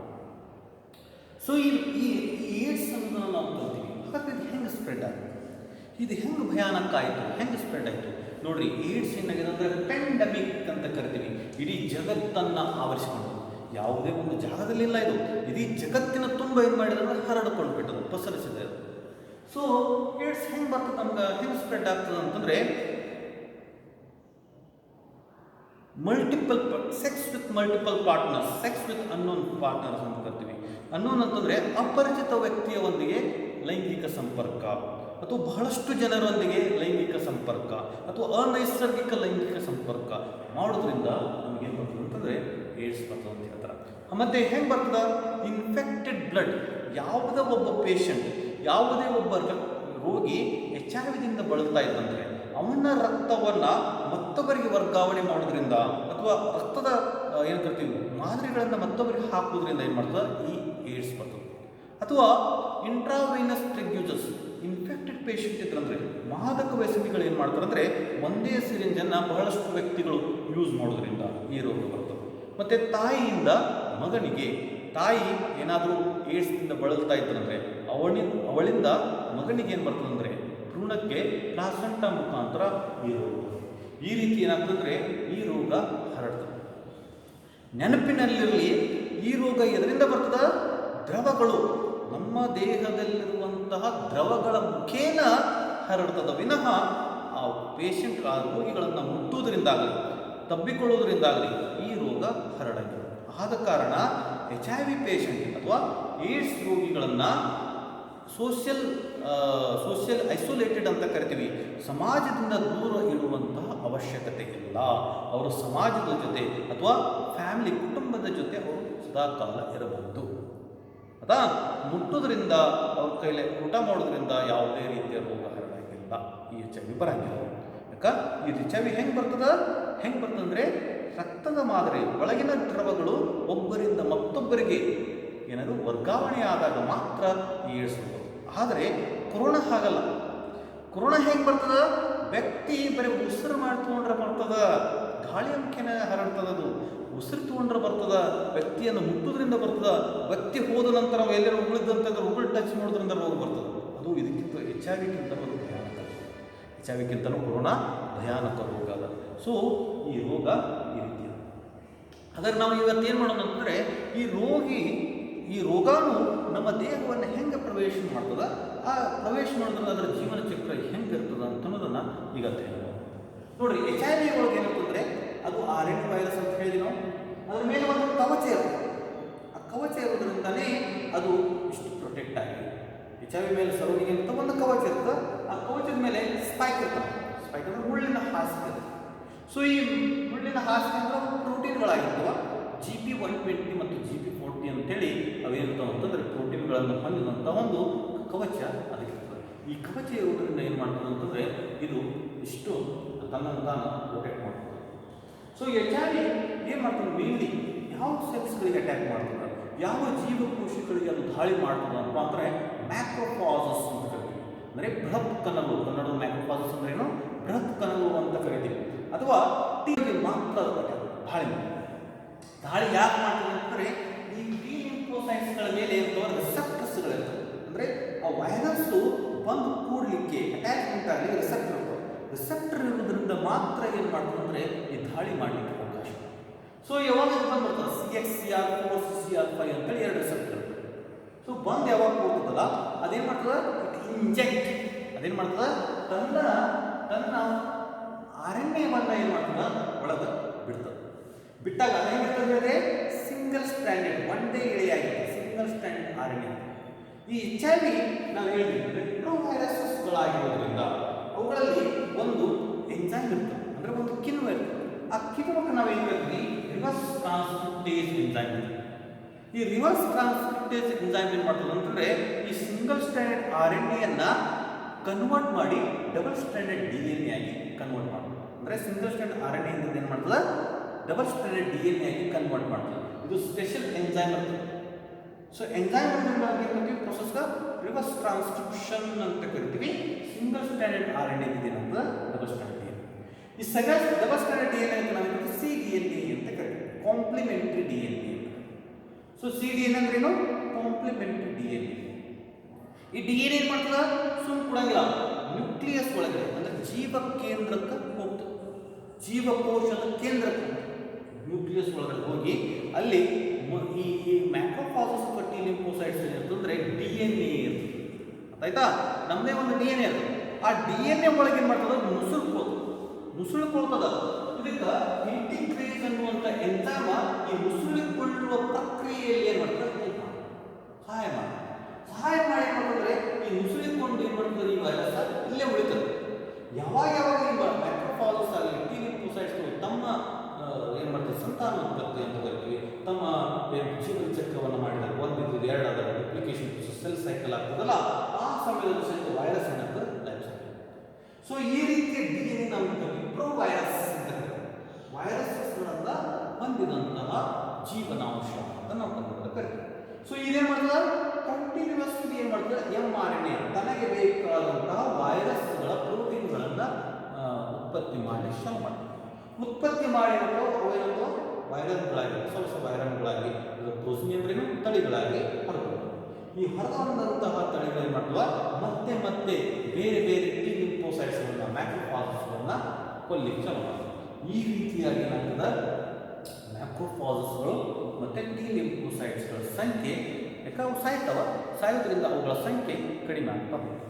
ಸೊ ಈ ಏಡ್ಸ್ ಅನ್ನು ನಾವು ಕಲ್ತೀವಿ. ಹಾಗಾದ್ರೆ ಇದು ಹೆಂಗೆ ಸ್ಪ್ರೆಡ್ ಆಗುತ್ತೆ, ಇದು ಹೆಂಗೆ ಭಯಾನಕ ಆಯಿತು, ಹೆಂಗೆ ಸ್ಪ್ರೆಡ್ ಆಯಿತು ನೋಡ್ರಿ. ಏಡ್ಸ್ ಏನಾಗಿದೆ ಅಂದರೆ ಪೆಂಡಮಿಕ್ ಅಂತ ಕರಿತೀವಿ. ಇಡೀ ಜಗತ್ತನ್ನು ಆವರಿಸಿಕೊಂಡು, ಯಾವುದೇ ಒಂದು ಜಾಗದಲ್ಲಿಲ್ಲ, ಇದು ಇಡೀ ಜಗತ್ತಿನ ತುಂಬ ಏನು ಮಾಡಿದ್ರೆ ಅಂದರೆ ಹರಡ್ಕೊಂಡು ಬಿಟ್ಟದು, ಪಸರಿಸಿದೆ. ಸೊ ಏಡ್ಸ್ ಹೆಂಗೆ ಬರ್ತದೆ, ನಮ್ಗೆ ಹೆಂಗೆ ಸ್ಪ್ರೆಡ್ ಆಗ್ತದೆ ಅಂತಂದರೆ sex with multiple partners, sex with unknown partners ಅಂತ ಕರಿತೀವಿ. ಅನ್ನೋನ್ ಅಂತಂದರೆ ಅಪರಿಚಿತ ವ್ಯಕ್ತಿಯೊಂದಿಗೆ ಲೈಂಗಿಕ ಸಂಪರ್ಕ, ಅಥವಾ ಬಹಳಷ್ಟು ಜನರೊಂದಿಗೆ ಲೈಂಗಿಕ ಸಂಪರ್ಕ, ಅಥವಾ ಅನೈಸರ್ಗಿಕ ಲೈಂಗಿಕ ಸಂಪರ್ಕ ಮಾಡೋದ್ರಿಂದ ನಮಗೇನು ಬರ್ತದೆ ಅಂತಂದರೆ ಏಡ್ಸ್ ಬರ್ತದೆ ಅಂತ ಹೇಳ್ತಾರೆ. ಮತ್ತು ಹೆಂಗೆ ಬರ್ತದೆ, ಇನ್ಫೆಕ್ಟೆಡ್ ಬ್ಲಡ್. ಯಾವುದೇ ಒಬ್ಬ ಪೇಷಂಟ್, ಯಾವುದೇ ಒಬ್ಬ ರೋಗಿ HIV ಬಳಲ್ತಾ ಇದ್ದಂದರೆ ಅವನ ರಕ್ತವನ್ನು ಮತ್ತೊಬ್ಬರಿಗೆ ವರ್ಗಾವಣೆ ಮಾಡೋದ್ರಿಂದ ಅಥವಾ ರಕ್ತದ ಏನು ಕರಿತೀವಿ ಮಾದರಿಗಳನ್ನು ಮತ್ತೊಬ್ಬರಿಗೆ ಹಾಕೋದ್ರಿಂದ ಏನು ಮಾಡ್ತದೆ ಈ ಏಡ್ಸ್ ಬರ್ತದೆ. ಅಥವಾ ಇಂಟ್ರಾವೈನಸ್ ಡ್ರಗ್ ಯೂಸಸ್ ಇನ್ಫೆಕ್ಟೆಡ್ ಪೇಷಂಟ್ ಇದ್ರಂದರೆ ಮಾದಕ ವ್ಯಸನಿಗಳು ಏನು ಮಾಡ್ತಾರೆ ಅಂದರೆ ಒಂದೇ ಸಿರಿಂಜನ್ನು ಬಹಳಷ್ಟು ವ್ಯಕ್ತಿಗಳು ಯೂಸ್ ಮಾಡೋದ್ರಿಂದ ಈ ರೋಗ ಬರ್ತದೆ. ಮತ್ತು ತಾಯಿಯಿಂದ ಮಗನಿಗೆ, ತಾಯಿ ಏನಾದರೂ ಏಡ್ಸ್ನಿಂದ ಬಳಲ್ತಾ ಇದ್ದರಂದರೆ ಅವಳಿಂದ ಮಗನಿಗೆ ಏನು ಬರ್ತದೆ ಅಂದರೆ ಭ್ರೂಣಕ್ಕೆ ಪ್ಲಾಸೆಂಟಾ ಮುಖಾಂತರ ಈ ರೋಗ, ಈ ರೀತಿ ಏನಾಗ್ತಂದರೆ ಈ ರೋಗ ಹರಡ್ತದೆ. ನೆನಪಿನಲ್ಲಿರಲಿ, ಈ ರೋಗ ಎದರಿಂದ ಬರ್ತದ? ದ್ರವಗಳು, ನಮ್ಮ ದೇಹದಲ್ಲಿರುವಂತಹ ದ್ರವಗಳ ಮುಖೇನ ಹರಡ್ತದ ವಿನಃ ಆ ಪೇಷಂಟ್, ಆ ರೋಗಿಗಳನ್ನು ಮುಟ್ಟುವುದರಿಂದಾಗಲಿ ತಬ್ಬಿಕೊಳ್ಳುವುದರಿಂದಾಗಲಿ ಈ ರೋಗ ಹರಡಂಗಿಲ್ಲ. ಆದ ಕಾರಣ HIV ಪೇಷಂಟ್ ಅಥವಾ ಏಡ್ಸ್ ರೋಗಿಗಳನ್ನು ಸೋಷಿಯಲ್ ಐಸೋಲೇಟೆಡ್ ಅಂತ ಕರಿತೀವಿ, ಸಮಾಜದಿಂದ ದೂರ ಇಡುವಂತಹ ಅವಶ್ಯಕತೆ ಇಲ್ಲ. ಅವರು ಸಮಾಜದ ಜೊತೆ ಅಥವಾ ಫ್ಯಾಮಿಲಿ, ಕುಟುಂಬದ ಜೊತೆ ಅವರು ಸದಾಕಾಲ ಇರಬಹುದು. ಅದಾ ಮುಟ್ಟೋದ್ರಿಂದ ಅವ್ರ ಕೈಲಿ ಊಟ ಮಾಡೋದ್ರಿಂದ ಯಾವುದೇ ರೀತಿಯ ರೋಗ ಹರಡಂಗಿಲ್ಲ, ಈ HIV ಬರಂಗಿಲ್ಲ. ಯಾಕೆ ಈ HIV ಹೆಂಗೆ ಬರ್ತದಂದರೆ ರಕ್ತದ ಮಾದರಿ ಒಳಗಿನ ದ್ರವಗಳು ಒಬ್ಬರಿಂದ ಮತ್ತೊಬ್ಬರಿಗೆ ಏನಾದರೂ ವರ್ಗಾವಣೆ ಆದಾಗ ಮಾತ್ರ ಈ ಏಡ್ಸ್ ರೋಗ. ಆದರೆ ಕೊರೋನಾ ಹಾಗಲ್ಲ. ಕೊರೋನಾ ಹೆಂಗೆ ಬರ್ತದ? ವ್ಯಕ್ತಿ ಬರೀ ಉಸಿರು ತೊಗೊಂಡ್ರೆ ಬರ್ತದ, ಗಾಳಿ ಅಂಕೆನ ಹರಡ್ತದದು. ಉಸಿರು ತೊಗೊಂಡ್ರೆ ಬರ್ತದ, ವ್ಯಕ್ತಿಯನ್ನು ಮುಟ್ಟೋದ್ರಿಂದ ಬರ್ತದ. ವ್ಯಕ್ತಿ ಹೋದ ನಂತರ ಎಲ್ಲರೂ ಉಳಿದಂತಂದ್ರೆ ಉಗುಳು ಟಚ್ ಮಾಡೋದ್ರಿಂದ ರೋಗ ಬರ್ತದೆ. ಅದು ಇದಕ್ಕಿಂತ HIV ಭಯಾನಕ, HIV ಕೊರೋನಾ ಭಯಾನಕ ರೋಗ ಅದ. ಸೊ ಈ ರೋಗ ಈ ರೀತಿ. ಹಾಗಾದ್ರೆ ನಾವು ಇವತ್ತು ಏನು ಮಾಡೋಣ ಅಂತಂದರೆ ಈ ರೋಗಾಣು ನಮ್ಮ ದೇಹವನ್ನು ಹೆಂಗೆ ಪ್ರವೇಶ ಮಾಡ್ತದ, ಆ ಪ್ರವೇಶ ಮಾಡೋದ್ರಿಂದ ಅದರ ಜೀವನ ಚಕ್ರ ಹೆಂಗೆ ಇರ್ತದ ಅಂತ ಅನ್ನೋದನ್ನು ಈಗ ನೋಡ್ರಿ. HIV ಒಳಗೆ ಏನಿರ್ತಂದರೆ ಅದು RNA ವೈರಸ್ ಅಂತ ಹೇಳಿದ್ವಿ ನಾವು. ಅದರ ಮೇಲೆ ಒಂದು ಕವಚ ಇರುತ್ತೆ. ಆ ಕವಚ ಇರೋದ್ರಿಂದಲೇ ಅದು ಇಷ್ಟು ಪ್ರೊಟೆಕ್ಟ್ ಆಗಿದೆ. HIV ಮೇಲೆ ಸರೋಗಿಗೆ ಅಂತ ಒಂದು ಕವಚ ಇರ್ತದೆ. ಆ ಕವಚದ ಮೇಲೆ ಸ್ಪೈಕ್ ಇರ್ತದೆ. ಸ್ಪೈಕ್ ಅಂದರೆ ಮುಳ್ಳಿನ ಹಾಸಿಗೆ. ಸೊ ಈ ಮುಳ್ಳಿನ ಹಾಸಿಗೆ ಅಂದ್ರೆ ಪ್ರೋಟೀನ್ಗಳಾಗಿರ್ತವೆ. GP120 ಮತ್ತು GP40 ಅಂತೇಳಿ ಅವೇನಿರ್ತಾವೆ ಅಂತಂದರೆ ಪ್ರೋಟೀನ್ಗಳನ್ನು ಹೊಂದಿದಂಥ ಒಂದು ಕವಚ ಅದಕ್ಕಿರ್ತದೆ. ಈ ಕವಚ ಇರುವುದರಿಂದ ಏನು ಮಾಡ್ತದೆ ಅಂತಂದರೆ ಇದು ಇಷ್ಟು ತನ್ನನ್ನು ತಾನು ಪ್ರೊಟೆಕ್ಟ್ ಮಾಡ್ತದೆ. ಸೊ HIV ಏನು ಮಾಡ್ತದೆ? ಮೇನ್ಲಿ ಯಾವ ಸೆಲ್ಸ್ಗಳಿಗೆ ಅಟ್ಯಾಕ್ ಮಾಡ್ತದೆ, ಯಾವ ಜೀವಕೋಶಗಳಿಗೆ ಅದು ದಾಳಿ ಮಾಡ್ತದೆ ಅಂತ ಅಂದರೆ ಮ್ಯಾಕ್ರೋಫಾಜಸ್ ಅಂತ ಕರಿತೀವಿ. ಅಂದರೆ ಬೃಹತ್ ಕಣಗಳು, ಕನ್ನಡದ ಮ್ಯಾಕ್ರೋಫಾಜಸ್ ಅಂದ್ರೆ ಏನು? ಬೃಹತ್ ಕಣಗಳು ಅಂತ ಕರಿತೀವಿ. ಅಥವಾ ಟಿಗೆ ಮಾತ್ರ ದಾಳಿ ಯಾಕೆ ಮಾಡ್ತದೆ ಅಂತಂದರೆ ಈ ಟಿ ಲಿಂಫೋಸೈಟ್ಸ್ಗಳ ಮೇಲೆ ರಿಸೆಪ್ಟರ್ಸ್ಗಳಿರ್ತವೆ. ಅಂದರೆ ಆ ವೈರಸ್ಸು ಬಂದು ಕೂಡಲಿಕ್ಕೆ ಅಟ್ಯಾಚ್ಮೆಂಟ್ ಆಗಲಿ ರಿಸೆಪ್ಟರ್ ಇರೋದ್ರಿಂದ ಮಾತ್ರ ಏನು ಮಾಡ್ತದೆ ಅಂದರೆ ಈ ದಾಳಿ ಮಾಡಲಿಕ್ಕೆ ಅವಕಾಶ. ಸೊ ಯಾವಾಗ ಬಂದ್ಬಿಡ್ತದೆ CXCR4 CCR5 ಅಂತೇಳಿ 2 ರಿಸೆಪ್ಟರ್. ಸೊ ಬಂದು ಯಾವಾಗ ಹೋಗ್ತದಲ್ಲ ಅದೇನು ಮಾಡ್ತದೆ? ಇಂಜೆಕ್ಟ್ ಅದೇನು ಮಾಡ್ತದೆ? ತನ್ನ RNAವನ್ನು ಏನು ಮಾಡ್ತದೆ? ಒಳಗೆ ಬಿಡ್ತದೆ. ಬಿಟ್ಟಾಗ ಅದೇನಿರ್ತದೆ? ಸಿಂಗಲ್ ಸ್ಟ್ಯಾಂಡರ್ಡ್, ಒಂದೇ ಇಳೆಯಾಗಿದೆ ಸಿಂಗಲ್ ಸ್ಟ್ಯಾಂಡರ್ಡ್ RNA. ಈ HIV ನಾವು ಹೇಳಿದ್ವಿ ರೆಟ್ರೋವೈರಸ್ಗಳಾಗಿರೋದ್ರಿಂದ ಅವುಗಳಲ್ಲಿ ಒಂದು ಎಂಜೈಮ್ ಇರ್ತದೆ, ಅಂದರೆ ಒಂದು ಕಿಣ್ವ ಇರ್ತದೆ. ಆ ಕಿಣ್ವಕ್ಕೆ ನಾವು ಏನು ಹೇಳ್ತೀವಿ? Reverse transcriptase enzyme. ಈ ರಿವರ್ಸ್ ಟ್ರಾನ್ಸ್ಕ್ರಿಪ್ಟೇಸ್ ಎಂಜೈಮ್ ಏನು ಮಾಡ್ತದೆ ಅಂತಂದರೆ ಈ ಸಿಂಗಲ್ ಸ್ಟ್ಯಾಂಡರ್ಡ್ RNAಯನ್ನು ಕನ್ವರ್ಟ್ ಮಾಡಿ ಡಬಲ್ ಸ್ಟ್ಯಾಂಡರ್ಡ್ DNA ಆಗಿ ಕನ್ವರ್ಟ್ ಮಾಡ್ತದೆ. ಅಂದರೆ ಸಿಂಗಲ್ ಸ್ಟ್ಯಾಂಡರ್ಡ್ RNA ಇಂದ ಏನು ಮಾಡ್ತದೆ? ಡಬಲ್ ಸ್ಟ್ಯಾಂಡರ್ಡ್ DNA ಆಗಿ ಕನ್ವರ್ಟ್ ಮಾಡ್ತದೆ. ಇದು ಸ್ಪೆಷಲ್ ಎಂಜೈಮ್ ಇರ್ತದೆ. ಸೊ ಎಂಜೈಮ್ ಕರಿತೀವಿ ಪ್ರೊಸೆಸ್ ರಿವರ್ಸ್ ಟ್ರಾನ್ಸ್ಕ್ರಿಪ್ಷನ್ ಅಂತ ಕರಿತೀವಿ. ಸಿಂಗಲ್ ಸ್ಟ್ಯಾಂಡರ್ಡ್ RNA ಇದೇನಂತ ಡಬಲ್ ಸ್ಟ್ಯಾಂಡರ್ಡ್ DNA. ಈ ಡಬಲ್ ಸ್ಟ್ಯಾಂಡರ್ಡ್ DNA ಅಂತ ನಾವು cDNA ಅಂತ ಕರಿತೀವಿ, ಕಾಂಪ್ಲಿಮೆಂಟರಿ DNA. ಸೊ cDNA ಅಂದ್ರೇನು? Complementary DNA. ಈ DNA ಏನು ಮಾಡ್ತದ? ಸುಮ್ಮನೆ ಕೊಡಂಗಿಲ್ಲ, ನ್ಯೂಕ್ಲಿಯಸ್ ಒಳಗಡೆ ಅಂದರೆ ಜೀವ ಕೇಂದ್ರಕ್ಕೆ ಹೋಗ್ತದೆ. ಜೀವಕೋಶದ ಕೇಂದ್ರಕ್ಕೆ ನ್ಯೂಕ್ಲಿಯಸ್ ಒಳಗಡೆ ಹೋಗಿ ಅಲ್ಲಿ ಈ ಮ್ಯಾಕ್ರೋಫಾಜಸ್ ಟಿ ಲಿಂಫೋಸೈಟ್ಸ್ ಏನಿರ್ತಂದ್ರೆ DNA ಇರ್ತದೆ. ಆಯ್ತಾ? ನಮ್ಮದೇ ಒಂದು DNA ಇರ್ತದೆ. ಆ DNA ಒಳಗೆ ಏನು ಮಾಡ್ತದೆ? ನುಸುಳುಕೊಳ್ತದ. ಇದಕ್ಕೆ ಇಂಟಿಗ್ರೇಸ್ ಅನ್ನುವಂಥ ಎಂಜೈಮ್ ಈ ನುಸುಳಿಕೊಳ್ಳುವ ಪ್ರಕ್ರಿಯೆಯಲ್ಲಿ ಏನು ಮಾಡ್ತದೆ? ಸಹಾಯ ಮಾಡಿ ಏನು ಮಾಡ್ತಂದ್ರೆ ಈ ನುಸುಳಿಕೊಂಡು ಏನು ಮಾಡ್ತದೆ? ಈ ವೈರಸ್ ಇಲ್ಲೇ ಉಳಿತದೆ. ಯಾವಾಗ ಈ ಮ್ಯಾಕ್ರೋಫಾಜಸ್ ಆಗಲಿ ಟಿ ಲಿಂಫೋಸೈಟ್ಸ್ಗಳು ತಮ್ಮ ಏನು ಮಾಡ್ತಾರೆ? ಸಂತಾನೋತ್ಪತ್ತಿ ಅಂತ ಕರಿತೀವಿ. ತಮ್ಮ ಜೀವನ ಚಕ್ರವನ್ನು ಮಾಡಿದಾಗ ಒಂದಿದ್ದು 2 ಆದ ರೆಪ್ಲಿಕೇಶನ್ ಸೆಲ್ ಸೈಕಲ್ ಆಗ್ತದಲ್ಲ, ಆ ಸಮಯದಲ್ಲಿ ಸಹಿತ ವೈರಸ್ ಏನಾಗ್ತದೆ? Life cycle. ಸೊ ಈ ರೀತಿಯ DNA ನಾವು ವಿಪ್ರೋ ವೈರಸ್ ಅಂತ ವೈರಸ್ಗಳನ್ನ ಹೊಂದಿದಂತಹ ಜೀವನಾಂಶ ಅಂತ ನಾವು ಕರಿತೀವಿ. ಸೊ ಇದೇನ್ ಮಾಡ್ತದೆ, ಕಂಟಿನ್ಯೂಸ್ಲಿ ಏನ್ ಮಾಡ್ತದೆ, mRNA ತನಗೆ ಬೇಕಾದಂತಹ ವೈರಸ್ಗಳ ಪ್ರೋಟೀನ್ಗಳನ್ನ ಉತ್ಪತ್ತಿ ಮಾಡಿ ಶ್ರಮ ಮಾಡ್ತದೆ. ಉತ್ಪತ್ತಿ ಮಾಡಿ ಅವೇನೋ ವೈರಸ್ಗಳಾಗಿ ಹೊಸ ವೈರಸ್ಗಳಾಗಿ ಪ್ರೋಟೀನ್ ಅಂದ್ರೇನು ತಳಿಗಳಾಗಿ ಹೊರಬರ್ತವೆ. ಈ ಹೊರಬಂದಂತಹ ತಳಿಗಳು ಮಾಡ್ತವೆ ಮತ್ತೆ ಮತ್ತೆ ಬೇರೆ ಬೇರೆ ಟಿ ಲಿಂಫೋಸೈಟ್ಸ್ಗಳನ್ನ ಮ್ಯಾಕ್ರೋಫಾಗಸ್ಗಳನ್ನ ಕೊಲ್ಲಿಕ್ಕೆ ಶ್ರಮ ಮಾಡ್ತವೆ. ಈ ರೀತಿಯಾಗಿ ಏನಾಗ್ತದೆ, ಮ್ಯಾಕ್ರೋಫಾಗಸ್ಗಳು ಮತ್ತು ಟಿ ಲಿಂಫೋಸೈಟ್ಸ್ಗಳ ಸಂಖ್ಯೆ ಯಾಕೆ ಅವು ಸಾಯೋದ್ರಿಂದ ಅವುಗಳ ಸಂಖ್ಯೆ ಕಡಿಮೆ ಆಗ್ತಾ ಹೋಗುತ್ತೆ.